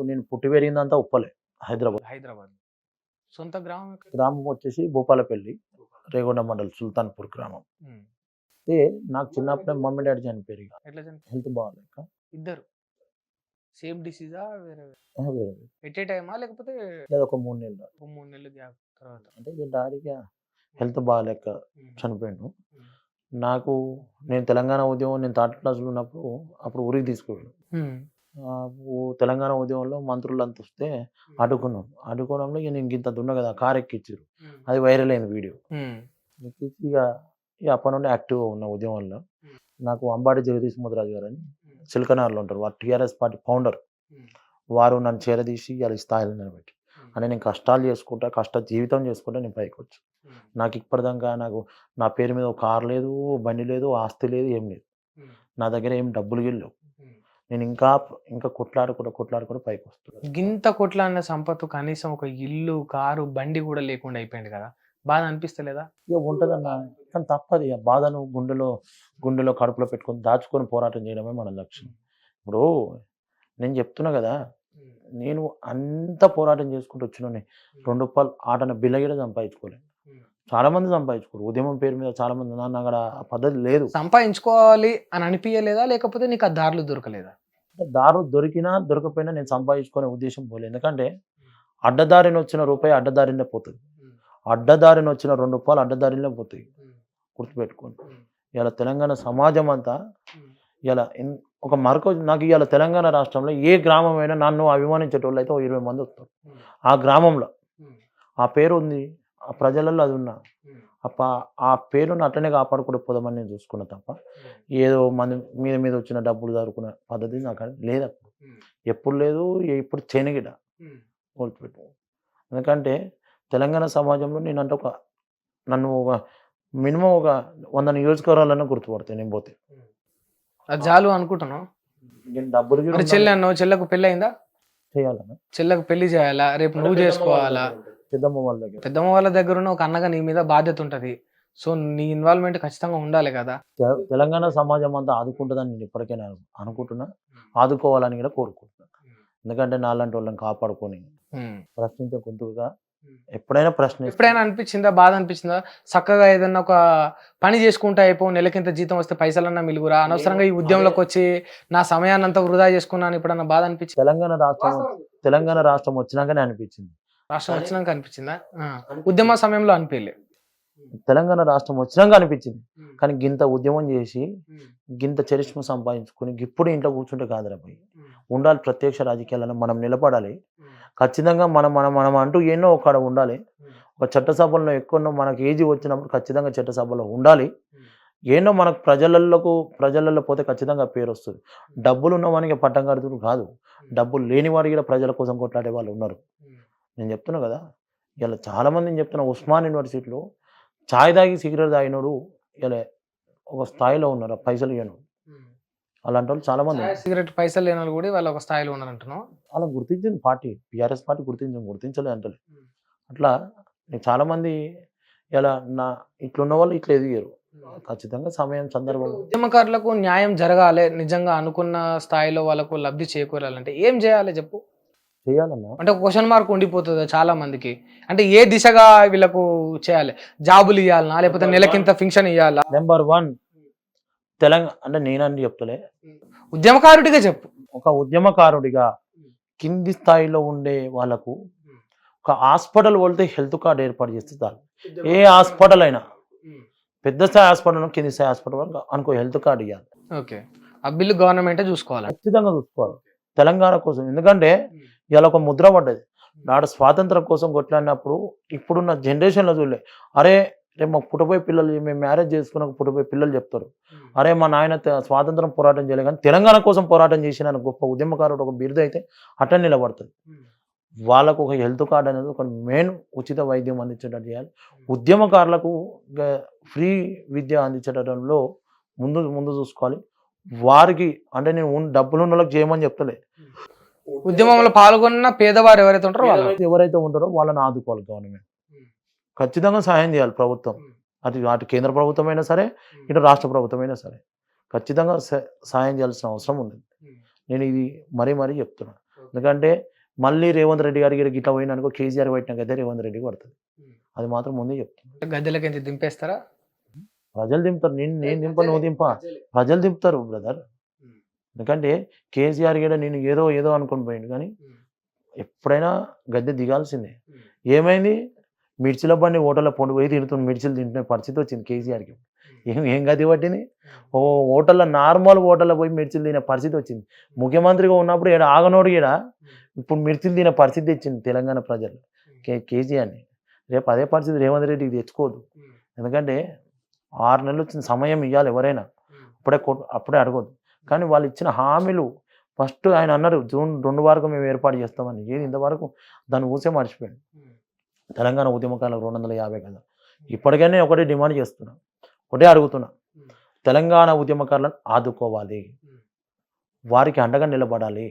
నేను పుట్టి పెరిగిందంతా ఉప్పలే, హైదరాబాద్. హైదరాబాద్ సొంత గ్రామం ఎక్కడ? గ్రామం వచ్చేసి భూపాలపల్లి, రేగొండ మండల్, సుల్తాన్పూర్ గ్రామం. అయితే నాకు చిన్నప్పుడే మమ్మీ డాడీ చనిపోయారు. ఇక ఎట్లా చనిపోయారు? హెల్త్ బాగాలేక. ఇద్దరు సేమ్ డిసీజా వేరే వేరే ఎట్ ఏ టైమా లేకపోతే లేదా ఒక 3 నెలలు. 3 నెలలు గ్యాప్ తర్వాత? అంటే ఇక డాడీకి హెల్త్ బాగాలేక చనిపోయాడు. నేను తెలంగాణ ఉద్యమం నేను 3rd క్లాస్లో ఉన్నప్పుడు అప్పుడు ఊరికి తీసుకుపోయాను. తెలంగాణ ఉద్యమంలో మంత్రులు అంత వస్తే అడ్డుకోవడంలో ఇక నేను ఇంత దున్నా కదా, కార్ ఎక్కిచ్చారు. అది వైరల్ అయింది వీడియో. ఎక్కించి ఇక అప్పటి నుండి యాక్టివ్గా ఉన్న ఉద్యమంలో. నాకు అంబాడి జగదీష్ ముద్రాజు గారు అని చిలకనారులో ఉంటారు, వారు టీఆర్ఎస్ పార్టీ ఫౌండర్. వారు నన్ను చేరదీసి వాళ్ళ స్థాయిలో నిలబెట్టి, అంటే నేను కష్టాలు చేసుకుంటా, జీవితం చేసుకుంటా నేను పైకి వచ్చి. నాకు ఇప్పటిదాకా నా పేరు మీద ఒక కారు లేదు, బండి లేదు, ఆస్తి లేదు, ఏం లేదు. నా దగ్గర ఏం డబ్బులు లేవు. నేను ఇంకా కొట్లాడుకుంటూ పైకి వస్తున్నాను. గింత కొట్లాడిన సంపత్తు కనీసం ఒక ఇల్లు, కారు, బండి కూడా లేకుండా అయిపోయింది కదా, బాధ అనిపిస్తలేదా? ఇక ఉంటుందన్న, కానీ తప్పదు. ఇక బాధను గుండెలో కడుపులో పెట్టుకొని దాచుకొని పోరాటం చేయడమే మన లక్ష్యం. ఇప్పుడు నేను చెప్తున్నా కదా, నేను అంత పోరాటం చేసుకుంటూ వచ్చిన 2 రూపాయలు ఆటన బిల్లగిడ సంపాదించుకోలేను. చాలా మంది సంపాదించుకోరు ఉద్యమం పేరు మీద. చాలా మంది నాన్న అక్కడ ఆ పద్ధతి లేదు. సంపాదించుకోవాలి అని అనిపించలేదా, లేకపోతే నీకు ఆ దారులు దొరకలేదా? దారు దొరికినా దొరకపోయినా నేను సంపాదించుకునే ఉద్దేశం పోలేదు. ఎందుకంటే అడ్డదారిని వచ్చిన రూపాయి అడ్డదారినే పోతుంది, అడ్డదారిని వచ్చిన 2 రూపాయలు అడ్డదారినే పోతాయి. గుర్తుపెట్టుకోండి. ఇలా తెలంగాణ సమాజం అంతా ఇలా ఒక నాకు ఇవాళ తెలంగాణ రాష్ట్రంలో ఏ గ్రామమైనా నన్ను అభిమానించేటోళ్ళు అయితే 20 మంది వస్తారు. ఆ గ్రామంలో ఆ పేరు ఉంది, ఆ ప్రజలలో అది ఉన్నా ఆ పేరును అట్లనే కాపాడుకుంటూ పోదామని నేను చూసుకున్నా తప్ప ఏదో మంది మీద వచ్చిన డబ్బులు జరుపుకునే పద్ధతి నాకు లేదు. ఎప్పుడు లేదు, ఇప్పుడు చేయనిగిడ గుర్తుపెట్టు. ఎందుకంటే తెలంగాణ సమాజంలో నేనంటే నన్ను మినిమం ఒక 100 నియోజకవర్గాలన్నా గుర్తుపడతాయి నేను పోతే. అది చాలు అనుకుంటున్నావు. నేను డబ్బులు చెల్లకు పెళ్ళి అయిందా? చేయాలన్నా, చెల్లకు పెళ్లి చేయాలా, రేపు నువ్వు చేసుకోవాలా? పెద్దమ్మ వాళ్ళ దగ్గర ఉన్న ఒక అన్నగా నీ మీద బాధ్యత ఉంటది. సో నీ ఇన్వాల్వ్మెంట్ ఖచ్చితంగా ఉండాలి కదా. తెలంగాణ సమాజం అంతా ఆదుకుంటుందని నేను ఇప్పటికైనా అనుకుంటున్నా, ఆదుకోవాలని కూడా కోరుకుంటున్నా. ఎందుకంటే నాలాంటి వాళ్ళని కాపాడుకొని ప్రశ్నించే గొంతుగా ఎప్పుడైనా అనిపించిందా, బాధ అనిపించిందా? చక్కగా ఏదన్నా ఒక పని చేసుకుంటా అయిపో, నెలకింత జీతం వస్తే పైసలన్నా మిలుగురా, అనవసరంగా ఈ ఉద్యమంలోకి వచ్చి నా సమయాన్ని అంతా వృధా చేసుకున్నాను ఇప్పుడన్నా బాధ అనిపించింది? తెలంగాణ రాష్ట్రం వచ్చినాకనే అనిపించింది. రాష్ట్రం వచ్చినాక అనిపించిందా? ఉద్యమ సమయంలో అనిపించలే. తెలంగాణ రాష్ట్రం వచ్చినాక అనిపించింది, కానీ గింత ఉద్యమం చేసి గింత చరిష్మ సంపాదించుకుని ఇప్పుడు ఇంట్లో కూర్చుంటే కాదురా పోయి ఉండాలి. ప్రత్యక్ష రాజకీయాలను మనం నిలబడాలి. ఖచ్చితంగా మనం అంటూ ఎన్నో ఒక్కడ ఉండాలి. ఒక చట్టసభల్లో ఎక్కువ మనకు ఏజీ వచ్చినప్పుడు ఖచ్చితంగా చట్టసభలో ఉండాలి. ఏనో మనకు ప్రజలలో పోతే ఖచ్చితంగా పేరు వస్తుంది. డబ్బులు ఉన్నవానికి పట్టం కడుతుడు కాదు, డబ్బులు లేని వారికి కూడా ప్రజల కోసం కొట్లాడే వాళ్ళు ఉన్నారు. నేను చెప్తున్నా కదా, ఇలా చాలా మందిని చెప్తున్నా. ఉస్మాన్ యూనివర్సిటీలో ఛాయ్ తాగి సిగరెట్ తాగినోడు ఇలా ఒక స్థాయిలో ఉన్నారు, పైసలు ఇవ్వను. అలాంటి వాళ్ళు చాలా మంది. సిగరెట్ పైసలు లేని వాళ్ళు కూడా వాళ్ళు ఒక స్థాయిలో ఉన్నారంటున్నావు. అలా గుర్తించింది పార్టీ, టీఆర్ఎస్ పార్టీ గుర్తించలేదు అంటే. అట్లా చాలా మంది ఇలా ఇట్లున్న వాళ్ళు ఇట్లా ఎదిగారు. ఖచ్చితంగా సమయం సందర్భం. ఉద్యమకారులకు న్యాయం జరగాలి, నిజంగా అనుకున్న స్థాయిలో వాళ్ళకు లబ్ధి చేకూరాలంటే ఏం చేయాలి చెప్పు? చేయాలన్నా. అంటే క్వశ్చన్ మార్క్ ఉండిపోతుంది చాలా మందికి. అంటే ఏ దిశగా వీళ్ళకు చేయాలి? జాబులు ఇవ్వాలనా, లేకపోతే నెలకింత ఫింక్షన్ ఇవ్వాలా? నెంబర్ 1 తెలంగాణ అంటే నేనండి చెప్తలే, ఉద్యమకారుడిగా చెప్పు. ఒక ఉద్యమకారుడిగా కింది స్థాయిలో ఉండే వాళ్ళకు ఒక హాస్పిటల్ వెళ్తే హెల్త్ కార్డు ఏర్పాటు చేస్తే చాలు. ఏ హాస్పిటల్ అయినా, పెద్ద స్థాయి హాస్పిటల్ కింది స్థాయి హాస్పిటల్ వరకు అనుకో హెల్త్ కార్డు ఇవ్వాలి. ఓకే, ఆ బిల్లు గవర్నమెంటే చూసుకోవాలి. ఖచ్చితంగా చూసుకోవాలి తెలంగాణ కోసం. ఎందుకంటే ఇలా ఒక ముద్ర పడ్డది. నాడు స్వాతంత్రం కోసం కొట్లాడినప్పుడు ఇప్పుడున్న జనరేషన్లో చూడలే, అరే రేపు మాకు పుట్టబోయే పిల్లలు, మేము మ్యారేజ్ చేసుకున్నాక పుట్టబోయే పిల్లలు చెప్తారు, అరే మా నాయన స్వాతంత్రం పోరాటం చేయలేదు కానీ తెలంగాణ కోసం పోరాటం చేసిన గొప్ప ఉద్యమకారుడు ఒక బిరుదు అయితే అట్లా నిలబడుతుంది. వాళ్ళకు ఒక హెల్త్ కార్డు అనేది ఒక మెయిన్ ఉచిత వైద్యం అందించేటట్టు చేయాలి. ఉద్యమకారులకు ఫ్రీ విద్య అందించడంలో ముందు చూసుకోవాలి. వారికి అంటే నేను డబ్బులు ఉన్న వాళ్ళకి చేయమని చెప్తలే, ఉద్యమంలో పాల్గొన్న పేదవారు ఎవరైతే ఉంటారో ఎవరైతే ఉంటారో వాళ్ళని ఆదుకోవాలి గవర్నమెంట్. ఖచ్చితంగా సహాయం చేయాలి ప్రభుత్వం. అటు కేంద్ర ప్రభుత్వం అయినా సరే, ఇటు రాష్ట్ర ప్రభుత్వం అయినా సరే ఖచ్చితంగా సహాయం చేయాల్సిన అవసరం ఉంది. నేను ఇది మరీ చెప్తున్నాను. ఎందుకంటే మళ్ళీ రేవంత్ రెడ్డి గారికి గిట్లా పోయిన అనుకో, కేసీఆర్ పెట్టిన గద్దె రేవంత్ రెడ్డికి పడుతుంది. అది మాత్రం ముందే చెప్తాను. గద్దెలకి ఎంత దింపేస్తారా? ప్రజలు దింపుతారు. నేను దింప, నువ్వు దింప, ప్రజలు దింపుతారు బ్రదర్. ఎందుకంటే కేసీఆర్ కూడా నేను ఏదో అనుకుని పోయింది, కానీ ఎప్పుడైనా గద్దె దిగాల్సిందే. ఏమైంది, మిర్చిల బండి హోటల్లో పొండి పోయి తింటున్న మిర్చిలు తింటున్న పరిస్థితి వచ్చింది కేసీఆర్కి. ఏం గది పట్టింది? హోటల్లో నార్మల్ హోటల్లో పోయి మిర్చిలు తినే పరిస్థితి వచ్చింది. ముఖ్యమంత్రిగా ఉన్నప్పుడు ఈడ ఆగనోడు ఈడ ఇప్పుడు మిర్చిలు తినే పరిస్థితి ఇచ్చింది తెలంగాణ ప్రజలు కేసీఆర్ని. రేపు అదే పరిస్థితి రేవంత్ రెడ్డికి తెచ్చుకోదు. ఎందుకంటే 6 నెలలు వచ్చిన సమయం ఇవ్వాలి ఎవరైనా, అప్పుడే అడగదు. కానీ వాళ్ళు ఇచ్చిన హామీలు ఫస్ట్ ఆయన అన్నారు జూన్ 2 వరకు మేము ఏర్పాటు చేస్తామని. ఏది ఇంతవరకు దాన్ని ఊసే మర్చిపోయాడు. తెలంగాణ ఉద్యమకాలకు 250 కదా. ఇప్పటికైనా ఒకటే డిమాండ్ చేస్తున్నా, ఒకటే అడుగుతున్నా, తెలంగాణ ఉద్యమకారులను ఆదుకోవాలి, వారికి అండగా నిలబడాలి.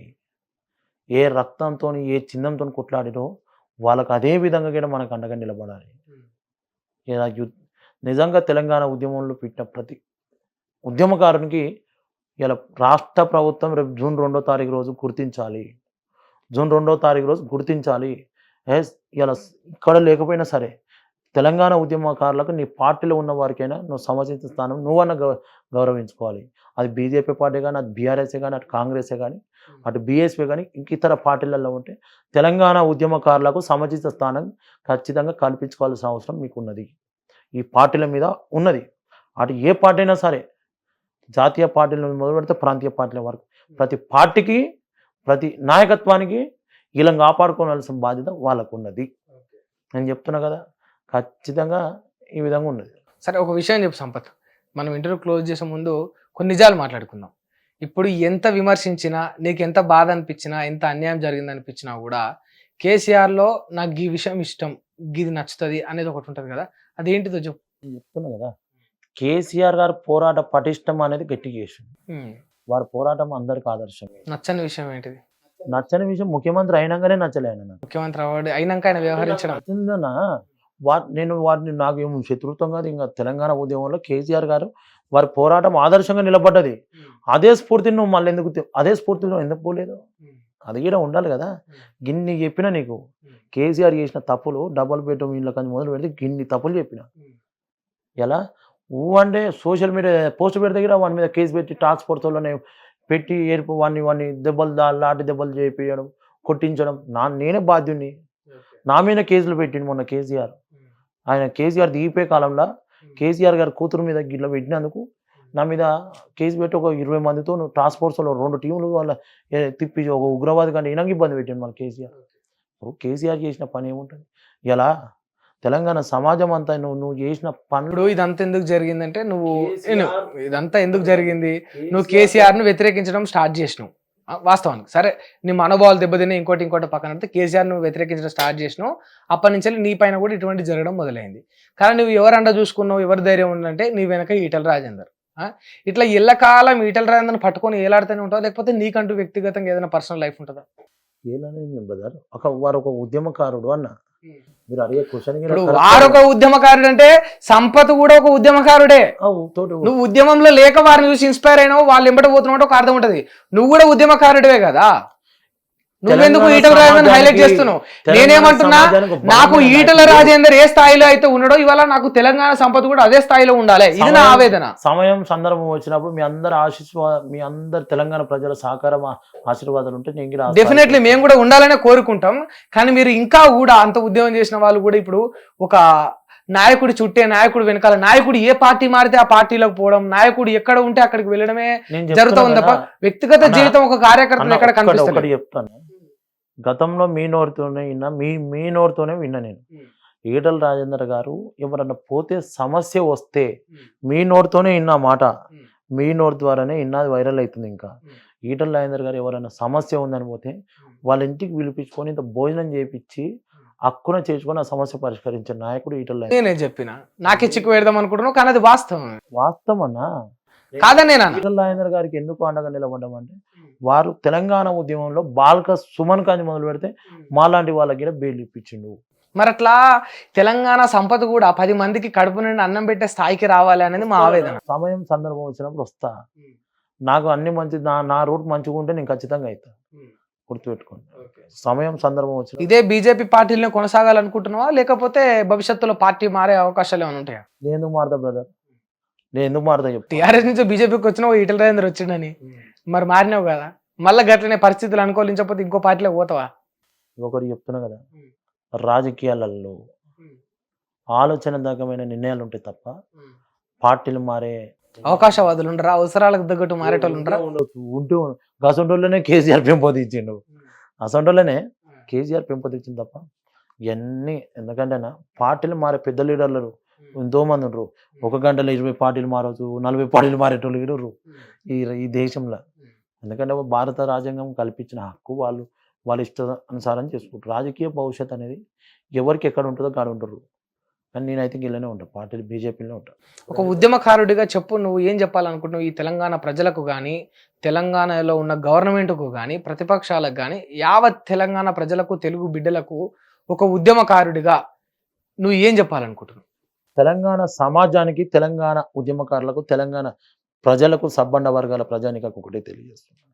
ఏ రక్తంతో ఏ చిన్నంతో కొట్లాడినో వాళ్ళకు అదే విధంగా కూడా మనకు అండగా నిలబడాలి. నిజంగా తెలంగాణ ఉద్యమంలో పెట్టిన ప్రతి ఉద్యమకారునికి ఇలా రాష్ట్ర ప్రభుత్వం రేపు జూన్ 2వ తారీఖు రోజు గుర్తించాలి. జూన్ 2వ తారీఖు రోజు గుర్తించాలి. ఇలా ఇక్కడ లేకపోయినా సరే తెలంగాణ ఉద్యమకారులకు నీ పార్టీలో ఉన్న వారికైనా నువ్వు సముచిత స్థానం నువ్వన్నా గౌరవించుకోవాలి. అది బీజేపీ పార్టీ కానీ, అది బీఆర్ఎస్ఏ కానీ, అటు కాంగ్రెసే కానీ, అటు బీఎస్పీ కానీ, ఇంక ఇతర పార్టీలలో ఉంటే తెలంగాణ ఉద్యమకారులకు సముచిత స్థానం ఖచ్చితంగా కల్పించుకోవాల్సిన అవసరం మీకున్నది. ఈ పార్టీల మీద ఉన్నది. అటు ఏ పార్టీ అయినా సరే, జాతీయ పార్టీల నుంచి మొదలు పెడితే ప్రాంతీయ పార్టీల వరకు ప్రతి పార్టీకి, ప్రతి నాయకత్వానికి వీళ్ళని కాపాడుకోవాల్సిన బాధ్యత వాళ్ళకు ఉన్నది. నేను చెప్తున్నా కదా, ఖచ్చితంగా ఈ విధంగా ఉన్నది. సరే, ఒక విషయం చెప్పు సంపత్, మనం ఇంటర్వ్యూ క్లోజ్ చేసే ముందు కొన్ని నిజాలు మాట్లాడుకుందాం. ఇప్పుడు ఎంత విమర్శించినా, నీకు ఎంత బాధ అనిపించినా, ఎంత అన్యాయం జరిగింది అనిపించినా కూడా కేసీఆర్లో నాకు ఈ విషయం ఇష్టం, ఇది నచ్చుతుంది అనేది ఒకటి ఉంటుంది కదా, అదేంటిదో చెప్పు. నేను చెప్తున్నా కదా, కేసీఆర్ గారు పోరాట పటిష్టం అనేది గట్టి చేసింది. వారి పోరాటం అందరికి ఆదర్శం. నచ్చని విషయం ఏంటిది? నచ్చని విషయం ముఖ్యమంత్రి అయినాకనే నచ్చలే ఆయన. ముఖ్యమంత్రి అవార్డు అయినాక ఆయన వ్యవహరించడం నేను వారిని నాకు ఏం శత్రుత్వం కాదు. ఇంకా తెలంగాణ ఉద్యమంలో కేసీఆర్ గారు వారి పోరాటం ఆదర్శంగా నిలబడ్డది. అదే స్ఫూర్తిని నువ్వు మళ్ళీ అదే స్ఫూర్తిలో ఎందుకు పోలేదు? అది కూడా ఉండాలి కదా. గిన్ని చెప్పినా నీకు కేసీఆర్ చేసిన తప్పులు, డబుల్ బెడ్రూమ్ ఇళ్ళ కానీ మొదలు పెడితే గిన్ని తప్పులు చెప్పిన. ఎలా అంటే సోషల్ మీడియా పోస్ట్ పెడితే కూడా వాని మీద కేసు పెట్టి ట్రాన్స్పోర్ట్ వాళ్ళని పెట్టి ఏర్పు వాడిని దెబ్బలు లాంటి దెబ్బలు చేయించడం, కొట్టించడం. నేనే బాధ్యుని. నా మీద కేసులు పెట్టిండు మొన్న కేసీఆర్. ఆయన కేసీఆర్ దిగిపోయే కాలంలో కేసీఆర్ గారి కూతురు మీద గిట్ల పెట్టినందుకు నా మీద కేసు పెట్టి ఒక 20 మందితో ట్రాన్స్పోర్ట్స్లో 2 టీంలు వాళ్ళ తిప్పి ఒక ఉగ్రవాది కంటే ఈయనకి ఇబ్బంది పెట్టిండు మన కేసీఆర్. ఇప్పుడు కేసీఆర్ చేసిన పని ఏముంటుంది? ఇలా తెలంగాణ సమాజం అంతా నువ్వు చేసిన పనులు ఇదంతా ఎందుకు జరిగిందంటే ఇదంతా ఎందుకు జరిగింది, నువ్వు కేసీఆర్ను వ్యతిరేకించడం స్టార్ట్ చేసినావు. వాస్తవానికి సరే, నీ మనోభావాలు దెబ్బతిని ఇంకోటి పక్కన పెడితే కేసీఆర్ను వ్యతిరేకించడం స్టార్ట్ చేసినావు. అప్పటి నుంచి నీ పైన కూడా ఇటువంటి జరగడం మొదలైంది. కానీ నువ్వు ఎవరంట చూసుకున్నావు, ఎవరి ధైర్యం ఉందంటే నీ వెనక ఈటల రాజేందర్. ఇట్లా ఎల్లకాలం ఈటల రాజేందర్ని పట్టుకొని ఏలాడుతూనే ఉంటావు, లేకపోతే నీకంటూ వ్యక్తిగతంగా ఏదైనా పర్సనల్ లైఫ్ ఉంటుందా? ఏలనేది బ్రదర్, వారు ఒక ఉద్యమకారుడు అన్న. మీరు అడిగే క్వశ్చన్ వారొక ఉద్యమకారుడు అంటే సంపత్ కూడా ఒక ఉద్యమకారుడే. నువ్వు ఉద్యమంలో లేక వారిని చూసి ఇన్స్పైర్ అయినావు, వాళ్ళు ఎంబట పోతున్నావు ఒక అర్థం ఉంటది. నువ్వు కూడా ఉద్యమకారుడివే కదా. నువ్వెందుకు తెలంగాణ ఈటల రాజేందర్ హైలైట్ సమాజానికి- చేస్తున్నావు? తెలంగాణ నేనేమంటున్నా, సమాజానికి ఒక నాకు బలమైన ఈటల నాయకుడు. రాజేందర్ ఏ స్థాయిలో అయితే ఉన్నాడో ఇవాళ నాకు తెలంగాణ సంపద కూడా అదే స్థాయిలో ఉండాలి. ఇది నా సమయం- ఆవేదన. సమయం సందర్భం వచ్చినప్పుడు మీ అందరు తెలంగాణ ప్రజల సహకారం ఆశీర్వాదాలు ఉంటే నేను కూడా డెఫినెట్లీ మేము కూడా ఉండాలనే కోరుకుంటాం. కానీ మీరు ఇంకా కూడా అంత ఉద్యమం చేసిన వాళ్ళు కూడా ఇప్పుడు ఒక నాయకుడి చుట్టే, నాయకుడు వెనకాల, నాయకుడు ఏ పార్టీ మారితే ఆ పార్టీలోకి పోవడం, నాయకుడు ఎక్కడ ఉంటే అక్కడికి వెళ్ళడమే నేను జరుగుతూ ఉంది తప్ప వ్యక్తిగత అన్న, జీవితం ఒక కార్యకర్తలు అన్న, ఎక్కడ ఒకటి కనిపిస్తుంది. చెప్తాను. గతంలో మీ నోరుతోనే విన్నా, మీ నోరుతోనే విన్నా నేను. ఈటల రాజేందర్ గారు ఎవరన్నా పోతే సమస్య వస్తే మీ నోరుతోనే విన్నా మాట. మీ నోరు ద్వారానే విన్నది వైరల్ అవుతుంది. ఇంకా ఈటల రాజేందర్ గారు ఎవరైనా సమస్య ఉందని పోతే వాళ్ళ ఇంటికి పిలిపించుకొని ఇంత భోజనం చేయించి హక్కున చేసుకొని ఆ సమస్య పరిష్కరించే నాయకుడు ఈటల రాజేందర్. నేనే చెప్పిన నాకే చిక్కు పెడదాం అనుకుంటున్నావు, కానీ అది వాస్తవం. వాస్తవం అన్నా. కాదని నేను అన్నా. ఈటల రాజేందర్ గారికి ఎందుకు అండగా నిలబడ్డామంటే వారు తెలంగాణ ఉద్యమంలో బాల్క సుమన్ కాంచి మొదలు పెడితే మాలాంటి వాళ్ళకి కూడా బెయిల్ ఇప్పించిండు. మరి అట్లా తెలంగాణ సంపద కూడా 10 మందికి కడుపు నుండి అన్నం పెట్టే స్థాయికి రావాలి అనేది మా ఆవేదన. సమయం సందర్భం వచ్చినప్పుడు వస్తా. నాకు అన్ని మంచి నా రూట్ మంచిగా ఉంటే నేను ఖచ్చితంగా అవుతా. గుర్తుపెట్టుకోండి. సమయం సందర్భం వచ్చిన ఇదే బీజేపీ పార్టీలో కొనసాగాలనుకుంటున్నావా, లేకపోతే భవిష్యత్తులో పార్టీ మారే అవకాశాలు ఏమైనా ఉంటాయా? నేను ఎందుకు మారదా బ్రదర్? నేను ఎందుకు మారదా చెప్పు. టీఆర్ఎస్ నుంచి బీజేపీకి వచ్చినావు, ఈటల రాజేందర్ వచ్చిండని మరి మారినావు కదా. మళ్ళీ గట్లనే పరిస్థితులు అనుకూలించకపోతే ఇంకో పార్టీలో పోతావా? ఒకటి చెప్తున్నా కదా, రాజకీయాలలో ఆలోచనదాయకమైన నిర్ణయాలు ఉంటాయి తప్ప పార్టీలు మారే అవకాశవాదులు ఉండరా? అవసరాలకు తగ్గట్టు మారేటోళ్ళు ఉండరా? ఉంటూ గసంటోళ్ళనే కేసీఆర్ పెంపొందించిండు. అసంటోళ్ళనే కేసీఆర్ పెంపొందించింది తప్ప ఇవన్నీ ఎందుకంటే పార్టీలు మారే పెద్ద లీడర్లు ఎంతో మంది ఉండరు. 1 గంటలో 20 పార్టీలు మారవచ్చు, 40 పార్టీలు మారేటోళ్ళు కూడా ఈ దేశంలో. ఎందుకంటే భారత రాజ్యాంగం కల్పించిన హక్కు వాళ్ళ ఇష్ట అనుసారం చేసుకుంటారు. రాజకీయ భవిష్యత్ అనేది ఎవరికి ఎక్కడ ఉంటుందో కాడ ఉంటారు. కానీ నేనైతే ఇలానే ఉంటాను, పార్టీలు బీజేపీలో ఉంటాను. ఒక ఉద్యమకారుడిగా చెప్పు, నువ్వు ఏం చెప్పాలనుకుంటున్నావు ఈ తెలంగాణ ప్రజలకు కానీ, తెలంగాణలో ఉన్న గవర్నమెంట్కు కానీ, ప్రతిపక్షాలకు కానీ, యావత్ తెలంగాణ ప్రజలకు, తెలుగు బిడ్డలకు ఒక ఉద్యమకారుడిగా నువ్వు ఏం చెప్పాలనుకుంటున్నావు? తెలంగాణ సమాజానికి, తెలంగాణ ఉద్యమకారులకు, తెలంగాణ ప్రజలకు, సబ్బండ వర్గాల ప్రజానికకు ఒకటే తెలియజేస్తున్నాను.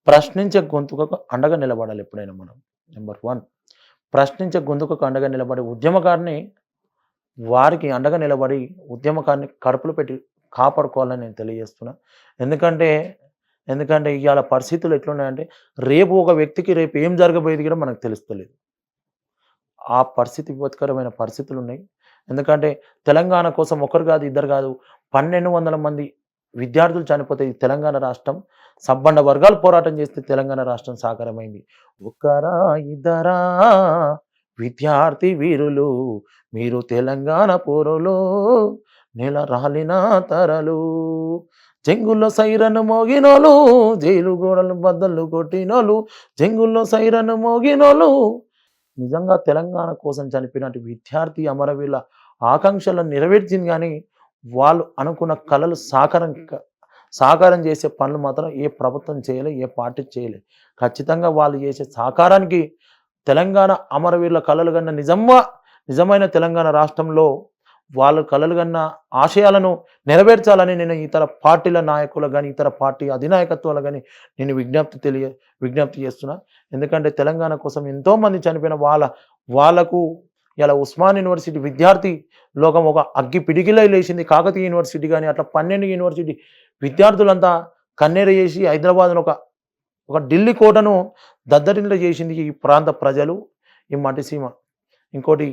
ప్రశ్నించే గొంతుకకు అండగా నిలబడాలి ఎప్పుడైనా మనం. నెంబర్ 1, ప్రశ్నించే గొంతుకకు అండగా నిలబడే ఉద్యమకారిని, వారికి అండగా నిలబడి ఉద్యమకారిని కడుపులో పెట్టి కాపాడుకోవాలని నేను తెలియజేస్తున్నా. ఎందుకంటే ఇవాళ పరిస్థితులు ఎట్లున్నాయంటే రేపు ఒక వ్యక్తికి రేపు ఏం జరగబోయేది కూడా మనకు తెలుస్తలేదు. ఆ పరిస్థితి విపత్కరమైన పరిస్థితులు ఉన్నాయి. ఎందుకంటే తెలంగాణ కోసం ఒకరు కాదు, ఇద్దరు కాదు, 1200 మంది విద్యార్థులు చనిపోతే ఈ తెలంగాణ రాష్ట్రం, సబ్బండ వర్గాలు పోరాటం చేస్తే తెలంగాణ రాష్ట్రం సాకారమైంది. ఒకరా ఇద్దరా విద్యార్థి వీరులు, మీరు తెలంగాణ పోరులు, నెల రాలిన తరలు, జంగుల్లో సైరను మోగినోలు, జైలు గోడలు బద్దలు కొట్టినోలు, జంగుల్లో సైరను మోగినోలు. నిజంగా తెలంగాణ కోసం చనిపోయినట్టు విద్యార్థి అమరవీళ్ళ ఆకాంక్షలను నెరవేర్చింది. కానీ వాళ్ళు అనుకున్న కళలు సాకారం చేసే పనులు మాత్రం ఏ ప్రభుత్వం చేయలే, ఏ పార్టీ చేయలే. ఖచ్చితంగా వాళ్ళు చేసే సాకారానికి తెలంగాణ అమరవీరుల కళలు కన్నా నిజమైన తెలంగాణ రాష్ట్రంలో వాళ్ళ కళలు కన్నా ఆశయాలను నెరవేర్చాలని నేను ఇతర పార్టీల నాయకులు కానీ, ఇతర పార్టీ అధినాయకత్వాలు కానీ నేను విజ్ఞప్తి చేస్తున్నా. ఎందుకంటే తెలంగాణ కోసం ఎంతోమంది చనిపోయిన వాళ్ళకు ఇలా ఉస్మాన్ యూనివర్సిటీ విద్యార్థి లోకం ఒక అగ్గి పిడికిలో లేచింది. కాకతీయ యూనివర్సిటీ కానీ అట్లా 12 యూనివర్సిటీ విద్యార్థులంతా కన్నెర చేసి హైదరాబాద్ను ఒక ఢిల్లీ కోటను దద్దరిల్ల చేసింది ఈ ప్రాంత ప్రజలు, ఈ మటిసీమ. ఇంకోటి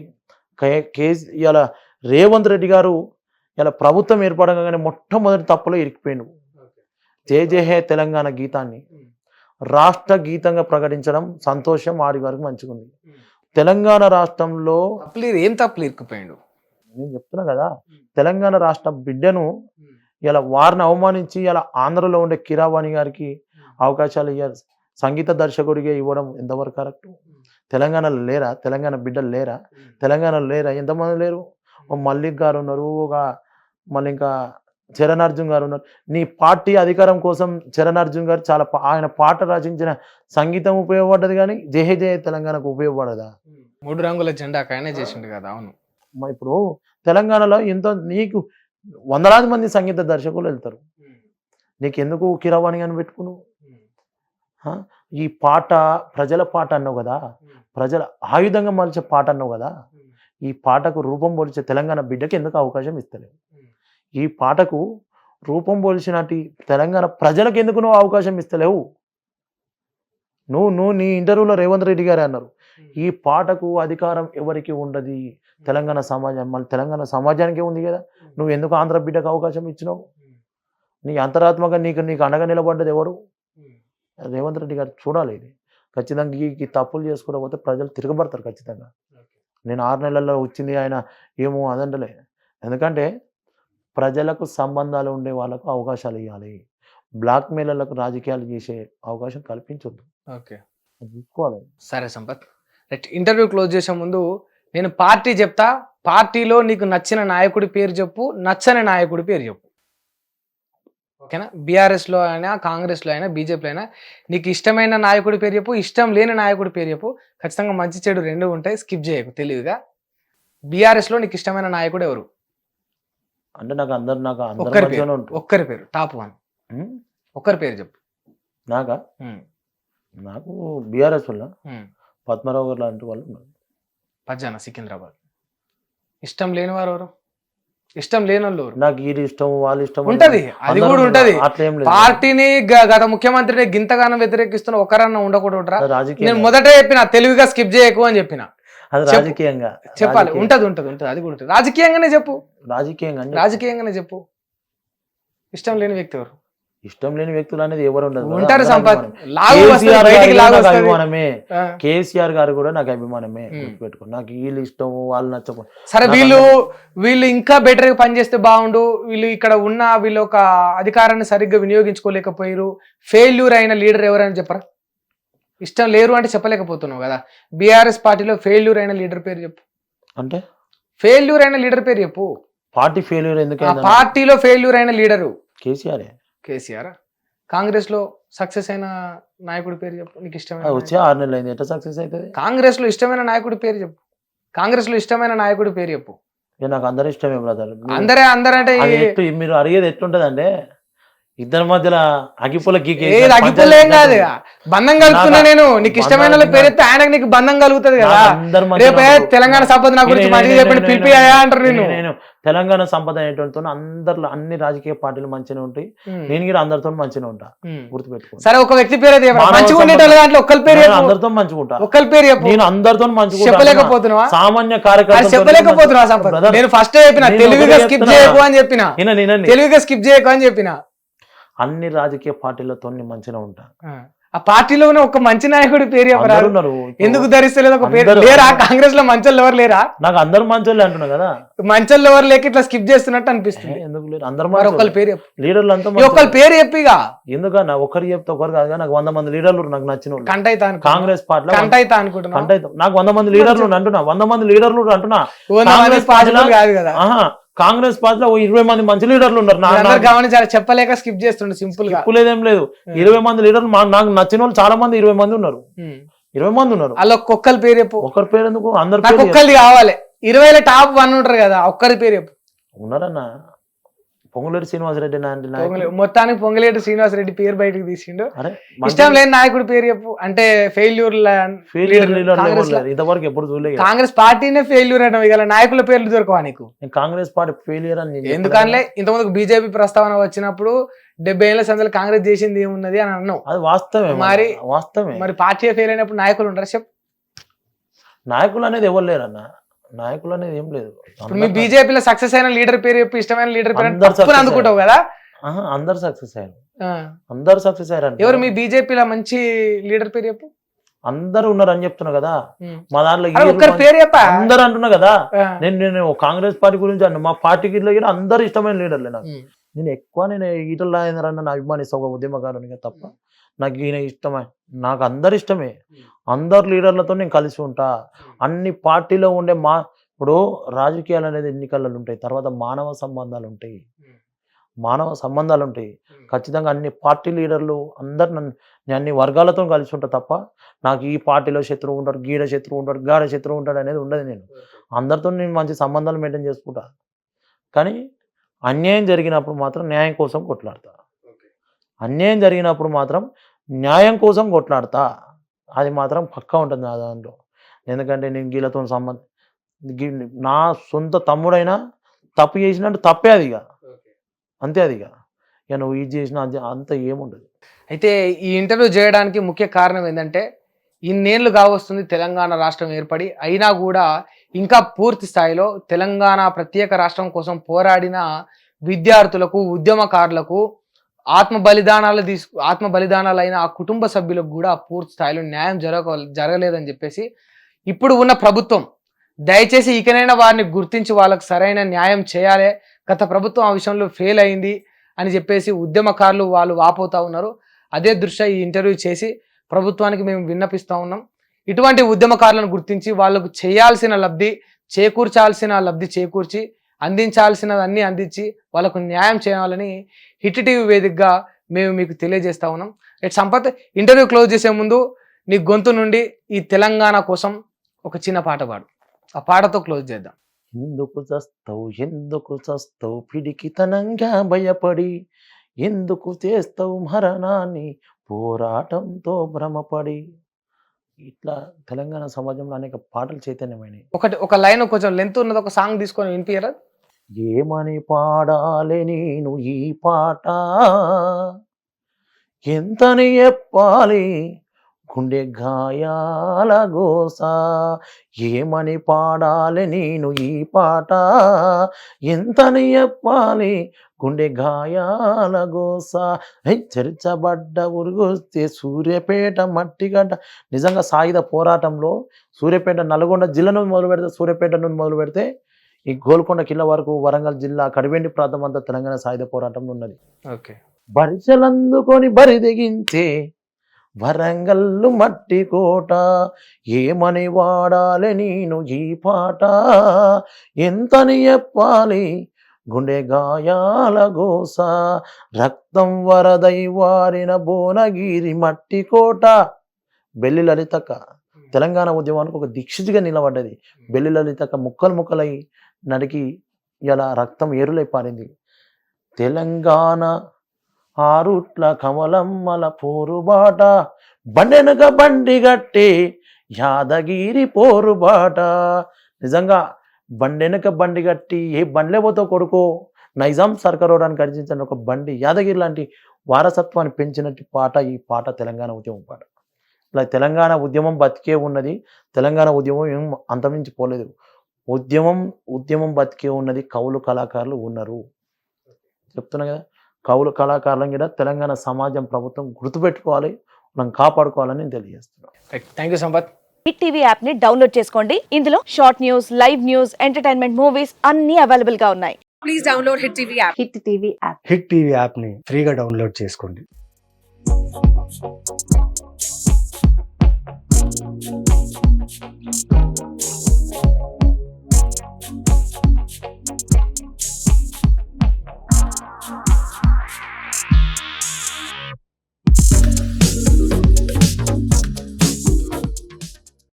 ఇలా రేవంత్ రెడ్డి గారు ఇలా ప్రభుత్వం ఏర్పడగానే మొట్టమొదటి తప్పులో ఇరికిపోయిండు. జయ హే తెలంగాణ గీతాన్ని రాష్ట్ర గీతంగా ప్రకటించడం సంతోషం, ఆడి వరకు మంచిగా ఉంది. తెలంగాణ రాష్ట్రంలో ఏం తప్పులు ఇరుక్కుపోయిండు? నేను చెప్తున్నా కదా, తెలంగాణ రాష్ట్ర బిడ్డను ఇలా వారిని అవమానించి ఇలా ఆంధ్రలో ఉండే కీరవాణి గారికి అవకాశాలు ఇవ్వాలి, సంగీత దర్శకుడిగా ఇవ్వడం ఎంతవరకు కరెక్ట్? తెలంగాణలో లేరా? తెలంగాణ బిడ్డలు లేరా? తెలంగాణలో లేరా? ఎంతమంది లేరు? ఒక మల్లిక్ గారు ఉన్నారు, మళ్ళీ ఇంకా చరణ్ అర్జున్ గారు ఉన్నారు. నీ పార్టీ అధికారం కోసం చరణ్ అర్జున్ గారు ఆయన పాట రచించిన సంగీతం ఉపయోగపడ్డది, కానీ జయ జయ తెలంగాణకు ఉపయోగపడదా? 3 రంగుల జెండా ఆయనే చేసిండు కదా. అవును. ఇప్పుడు తెలంగాణలో నీకు వందలాది మంది సంగీత దర్శకులు వెళ్తారు, నీకెందుకు కీరవాణి అని పెట్టుకున్నావు? ఈ పాట ప్రజల పాట అన్నావు కదా, ప్రజల ఆయుధంగా మలిచే పాట అన్నావు కదా, ఈ పాటకు రూపం పోల్చే తెలంగాణ బిడ్డకి ఎందుకు అవకాశం ఇస్తలేవు? ఈ పాటకు రూపం పోల్చినట్టు తెలంగాణ ప్రజలకు ఎందుకు నువ్వు అవకాశం ఇస్తలేవు? నువ్వు నీ ఇంటర్వ్యూలో రేవంత్ రెడ్డి గారే అన్నారు, ఈ పాటకు అధికారం ఎవరికి ఉండదు తెలంగాణ సమాజం. మళ్ళీ తెలంగాణ సమాజానికే ఉంది కదా, నువ్వు ఎందుకు ఆంధ్ర బిడ్డకు అవకాశం ఇచ్చినావు? నీ అంతరాత్మగా నీకు అండగా నిలబడ్డది ఎవరు? రేవంత్ రెడ్డి గారు చూడాలి. ఇది ఖచ్చితంగా ఈ తప్పులు చేసుకోకపోతే ప్రజలు తిరగబడతారు ఖచ్చితంగా. నేను 6 నెలల్లో వచ్చింది ఆయన ఏమో అదంటలే. ఎందుకంటే ప్రజలకు సంబంధాలు ఉండే వాళ్ళకు అవకాశాలు ఇవ్వాలి. బ్లాక్ మెయిలర్లకు రాజకీయాలు చేసే అవకాశం కల్పించొద్దు. ఓకే, చూసుకోవాలి. సరే సంపత్, రైట్. ఇంటర్వ్యూ క్లోజ్ చేసే ముందు నేను పార్టీ చెప్తా, పార్టీలో నీకు నచ్చిన నాయకుడి పేరు చెప్పు, నచ్చని నాయకుడి పేరు చెప్పు. ఓకేనా? బీఆర్ఎస్లో అయినా, కాంగ్రెస్లో అయినా, బీజేపీలో అయినా నీకు ఇష్టమైన నాయకుడి పేరు చెప్పు, ఇష్టం లేని నాయకుడి పేరు చెప్పు. ఖచ్చితంగా మంచి చెడు రెండు ఉంటాయి, స్కిప్ చేయకు తెలివిగా. బీఆర్ఎస్లో నీకు ఇష్టమైన నాయకుడు ఎవరు? అంటే నాకు అందరు ఒక్కరి పేరు, మధ్యలోనే ఉంటారు. ఒక్కరి పేరు, టాప్ 1 ఒక్కరి పేరు చెప్పు. నాకా? నాకు బీఆర్ఎస్ వల్ల పద్మరావు గారు లాంటి వాళ్ళు ఉన్నారు. పజ్జాన సికింద్రాబాద్. ఇష్టం లేని వారు ఎవరు? ఇష్టం లేని వాళ్ళు ఎవరు? నాకు వీళ్ళు ఇష్టం వాళ్ళు ఇష్టం ఉంటది, అది కూడా ఉంటది. అట్లా ఏం లేదు. పార్టీని గత ముఖ్యమంత్రిని గింతగానం వ్యతిరేకిస్తున్న ఒకరన్నా ఉండకూడదు ఉంటారా? అది రాజకీయం, నేను మొదట చెప్పిన తెలివిగా స్కిప్ చేయకు అని చెప్పిన. అది చెప్పు. రాజకీయంగా చెప్పాలి. ఉంటది, అది కూడా ఉంటది. రాజకీయంగానే చెప్పు, రాజకీయంగానే చెప్పు. ఇష్టం లేని వ్యక్తి ఎవరు? ఇష్టం లేని వ్యక్తులు అనేది ఎవరు ఉండదు. ఉంటారు సంపత్. అభిమానమే. కేసీఆర్ గారు కూడా నాకు అభిమానమే. గుర్తుపెట్టుకో. నాకు వీళ్ళు ఇష్టం వాళ్ళు నచ్చకు. సరే, వీళ్ళు ఇంకా బెటర్ గా పనిచేస్తే బాగుండు, వీళ్ళు ఇక్కడ ఉన్న వీళ్ళు ఒక అధికారాన్ని సరిగ్గా వినియోగించుకోలేకపోయారు, ఫెయిల్యూర్ అయిన లీడర్ ఎవరైనా చెప్పరా? ఇష్టం లేరు అంటే చెప్పలేకపోతున్నావు కదా. బీఆర్ఎస్ పార్టీలో ఫెయిల్యూర్ అయిన లీడర్ పేరు చెప్పు. అంటే ఫెయిల్యూర్ అయిన లీడర్ పేరు చెప్పు. పార్టీ ఫెయిల్యూర్ ఎందుకు? పార్టీలో ఫెయిల్యూర్ అయిన లీడరు కేసీఆర్. కాంగ్రెస్ లో సక్సెస్ అయిన నాయకుడి పేరు చెప్పు. నీకు ఇష్టమైన వచ్చే 6 నెలలు అయింది, ఎట్లా సక్సెస్ అవుతుంది? కాంగ్రెస్ లో ఇష్టమైన నాయకుడి పేరు చెప్పు. కాంగ్రెస్ లో ఇష్టమైన నాయకుడి పేరు చెప్పు. నాకు అందరూ ఇష్టమే బ్రదర్. అందరంటే మీరు అడిగేది ఎట్లుంటది అంటే ఇద్దరి మధ్యలో అగిపుల అగిపోలేం కాదు, బంధం కలుగుతున్నా నేను. నీకు ఇష్టమైన పేరు చెప్తే ఆయనకు నీకు బంధం కలుగుతుంది కదా. రేపే తెలంగాణ సంపద నా గురించి మంచిగా చెప్పండి పిలిపియా అంటారు. నేను తెలంగాణ సంపద అనేటువంటి అందరిలో అన్ని రాజకీయ పార్టీలు మంచిగా ఉంటాయి, నేను కూడా అందరితో మంచిగా ఉంటా. గుర్తుపెట్టుకో. సరే, ఒక వ్యక్తి పేరు మంచిగా ఉండేటోళ్ళ దాంట్లో ఒక్కరి పేరు అందరితో మంచిగా ఉంటా. ఒక్కరి పేరు చెప్పు. నేను అందరితో మంచిగా చెప్పలేకపోతున్నావా? సామాన్య కార్యకర్త చెప్పలేకపోతున్నావా సంపద? నేను ఫస్ట్ చెప్పిన తెలివిగా స్కిప్ చేయకు అని చెప్పిన. తెలివిగా స్కిప్ చేయకు అని చెప్పిన. అన్ని రాజకీయ పార్టీలతో మంచిగా ఉంటా. ఆ పార్టీలోనే ఒక మంచి నాయకుడి పేరు ఎవరు? ఎందుకు ధరిస్తలేదు ఒక పేరు? లేరా కాంగ్రెస్ లో మంచోళ్ళు ఎవరు లేరా? నాకు అందరు మంచోళ్ళే అంటున్నా కదా. మంచోళ్ళు ఎవరు లేక ఇట్లా స్కిప్ చేస్తున్నట్టు అనిపిస్తుంది. ఎందుకు లేరు? అందరు ఒకళ్ళ పేరు చెప్పు. లీడర్లు అంతా ఒకళ్ళ పేరు చెప్పిగా. ఎందుకన్నా ఒకరు చెప్తే ఒకరు కాదు. నాకు 100 మంది లీడర్లు నాకు నచ్చిన కంటైతా కాంగ్రెస్ పార్టీలో కంటైతా అనుకుంటున్నా. నాకు 100 మంది లీడర్లు అంటున్నా. 100 మంది లీడర్లు అంటున్నా. కాంగ్రెస్ పార్టీలో కాదు కదా. కాంగ్రెస్ పార్టీలో 20 మంది మంచి లీడర్లు ఉన్నారు. గమనించాలి, చెప్పలేక స్కిప్ చేస్తుండే. సింపుల్ గా లేదేం లేదు. 20 మంది లీడర్లు నాకు నచ్చిన వాళ్ళు చాలా మంది 20 మంది ఉన్నారు. 20 మంది ఉన్నారు. అలా ఒక్కొక్కరి పేరు చెప్పు. ఒక్కరి పేరు ఎందుకు? అందరు ఒక్కరిది కావాలి. 20లో టాప్ 1 ఉంటారు కదా, ఒక్కరి పేరు చెప్పు. ఉన్నారన్న పొంగులేటి శ్రీనివాసరెడ్డి మొత్తానికి పొంగులేటి శ్రీనివాసరెడ్డి పేరు బయటకు తీసిండు. ఇష్టం లేని నాయకుడి పేరు చెప్పు. అంటే ఫెయిల్యూర్ ఇంతవరకు ఎప్పుడు చూడలేదు. కాంగ్రెస్ పార్టీనే ఫెయిల్యూర్ అంటే గల నాయకుల పేర్లు దొరకవా నీకు? కాంగ్రెస్ పార్టీ ఫెయిల్యూర్ అని ఎందుకనలే? ఇంతకుముందు బీజేపీ ప్రస్తావన వచ్చినప్పుడు 70 ఏళ్ల సందర్భంలో కాంగ్రెస్ చేసింది ఏమున్నది అని అన్నావు. అది వాస్తవమే. మరి పార్టీ ఫెయిల్ అయినప్పుడు నాయకులు ఉంటారు చెప్పు. నాయకులు అనేది ఎవరు లేరన్న. నాయకులు అనేది ఏం లేదు. మీ బీజేపీలో సక్సెస్ అయిన లీడర్ పేరు చెప్పు. ఇష్టమైన లీడర్ పేరు అందుకుంటావు కదా. అందరు సక్సెస్ అయ్యారు. ఎవరు మీ బీజేపీలో మంచి లీడర్ పేరు చెప్పు. అందరు ఉన్నారు అని చెప్తున్నా కదా. మా దాంట్లో పేరు చెప్ప అందరు అంటున్నా కదా. నేను కాంగ్రెస్ పార్టీ గురించి అన్న. మా పార్టీకి అందరు ఇష్టమైన లీడర్లే నాకు. నేను ఎక్కువ ఈటల రాజేందర్ అన్న అభిమానిస్తా, ఒక ఉద్యమకారునిగా తప్ప. నాకు ఈయన ఇష్టమే. నాకు అందరు ఇష్టమే. అందరు లీడర్లతో నేను కలిసి ఉంటా. అన్ని పార్టీలో ఉండే ఇప్పుడు రాజకీయాలు అనేది ఎన్నికలలో ఉంటాయి, తర్వాత మానవ సంబంధాలు ఉంటాయి. ఖచ్చితంగా అన్ని పార్టీ లీడర్లు అందరు నేను అన్ని వర్గాలతో కలిసి ఉంటా తప్ప నాకు ఈ పార్టీలో శత్రువు ఉంటాడు, గీడ శత్రువు ఉంటాడు, గాడ శత్రువు ఉంటాడు అనేది ఉండదు. నేను అందరితో నేను మంచి సంబంధాలు మెయింటైన్ చేసుకుంటా. కానీ అన్యాయం జరిగినప్పుడు మాత్రం న్యాయం కోసం కొట్లాడతా. అన్యాయం జరిగినప్పుడు మాత్రం న్యాయం కోసం కొట్లాడతా, అది మాత్రం పక్కా ఉంటుంది నా దాంట్లో. ఎందుకంటే నేను వీళ్ళతో నా సొంత తమ్ముడైనా తప్పు చేసినట్టు తప్పే అది ఇక, అంతే అది ఇక నువ్వు ఇది చేసినా అది అంత ఏముండదు. అయితే ఈ ఇంటర్వ్యూ చేయడానికి ముఖ్య కారణం ఏంటంటే ఇన్నేళ్ళు కావస్తుంది తెలంగాణ రాష్ట్రం ఏర్పడి, అయినా కూడా ఇంకా పూర్తి స్థాయిలో తెలంగాణ ప్రత్యేక రాష్ట్రం కోసం పోరాడిన విద్యార్థులకు, ఉద్యమకారులకు, ఆత్మ బలిదానాలైన ఆ కుటుంబ సభ్యులకు కూడా పూర్తి స్థాయిలో న్యాయం జరగలేదని చెప్పేసి ఇప్పుడు ఉన్న ప్రభుత్వం దయచేసి ఇకనైనా వారిని గుర్తించి వాళ్ళకు సరైన న్యాయం చేయాలి, గత ప్రభుత్వం ఆ విషయంలో ఫెయిల్ అయింది అని చెప్పేసి ఉద్యమకారులు వాళ్ళు వాపోతూ ఉన్నారు. అదే దృష్ట్యా ఈ ఇంటర్వ్యూ చేసి ప్రభుత్వానికి మేము విన్నపిస్తూ ఉన్నాం. ఇటువంటి ఉద్యమకారులను గుర్తించి వాళ్ళకు చేయాల్సిన లబ్ధి చేకూర్చి అందించాల్సినదన్నీ అందించి వాళ్ళకు న్యాయం చేయాలని హిట్ టీవీ వేదికగా మేము మీకు తెలియజేస్తా ఉన్నాం. సంపత్, ఇంటర్వ్యూ క్లోజ్ చేసే ముందు నీ గొంతు నుండి ఈ తెలంగాణ కోసం ఒక చిన్న పాట పాడు, ఆ పాటతో క్లోజ్ చేద్దాం. ఎందుకు చస్తావు పిడికితనంగా భయపడి, ఎందుకు చేస్తావు మరణాన్ని పోరాటంతో భ్రమపడి. ఇట్లా తెలంగాణ సమాజంలో అనేక పాటలు చైతన్యమైనవి. ఒక లైన్ కొంచెం లెంత్ ఉన్నది, ఒక సాంగ్ తీసుకొని వినిపించరా? ఏమని పాడాలి నేను ఈ పాట, ఎంతని చెప్పాలి గుండె గాయాల గోస, ఏమని పాడాలి నేను ఈ పాట, ఎంతని చెప్పాలి గుండె గాయాల గోస, చర్చబడ్డ ఉరుగొస్తే సూర్యాపేట మట్టిగడ్డ. నిజంగా సాయుధ పోరాటంలో సూర్యాపేట, నల్గొండ జిల్లా నుండి మొదలు పెడితే, సూర్యాపేట నుండి మొదలు పెడితే ఈ గోల్కొండ కిల్ల వరకు వరంగల్ జిల్లా కడివెండి ప్రాంతం అంతా తెలంగాణ సాయుధ పోరాటంలో ఉన్నది. ఓకే. బరిసెలందుకొని బరిదెగించే వరంగల్లు మట్టి కోట, ఏమని వాడాలి నేను ఈ పాట, ఎంతని చెప్పాలి గుండె గాయాల గోస, రక్తం వరదై వారిన భువనగిరి మట్టి కోట. బెల్లి లలితక్క తెలంగాణ ఉద్యమానికి ఒక దీక్షితిగా నిలబడ్డది. బెల్లి లలితక్క ముక్కలై నడికి ఇలా రక్తం ఏరులై పారింది. తెలంగాణ ఆరుట్ల కమలమ్మల పోరుబాట, బండెనక బండి గట్టి యాదగిరి పోరుబాట. నిజంగా బండెనక బండి గట్టి ఏ బండ్లేపోతో కొడుకో నైజాం సర్కారోడానికి అర్జించిన ఒక బండి యాదగిరి లాంటి వారసత్వాన్ని పెంచినట్టు పాట ఈ పాట తెలంగాణ ఉద్యమం పాట. ఇలా తెలంగాణ ఉద్యమం బతికే ఉన్నది. తెలంగాణ ఉద్యమం ఏం అంతమించి పోలేదు. ఉద్యమం బతికే ఉన్నది. కవులు కళాకారులు ఉన్నారు. చెప్తున్నా కదా, కవులు కళాకారులను కూడా తెలంగాణ సమాజం, ప్రభుత్వం గుర్తుపెట్టుకోవాలి, మనం కాపాడుకోవాలని నేను తెలియజేస్తున్నాను. Thank you Sampath. Hit TV app ని డౌన్లోడ్ చేసుకోండి. ఇందులో short news, live news, entertainment movies అన్ని అవైలబుల్ గా ఉన్నాయి. Please download hit TV app. Hit TV app. Hit TV app ని ఫ్రీగా డౌన్లోడ్ చేసుకోండి.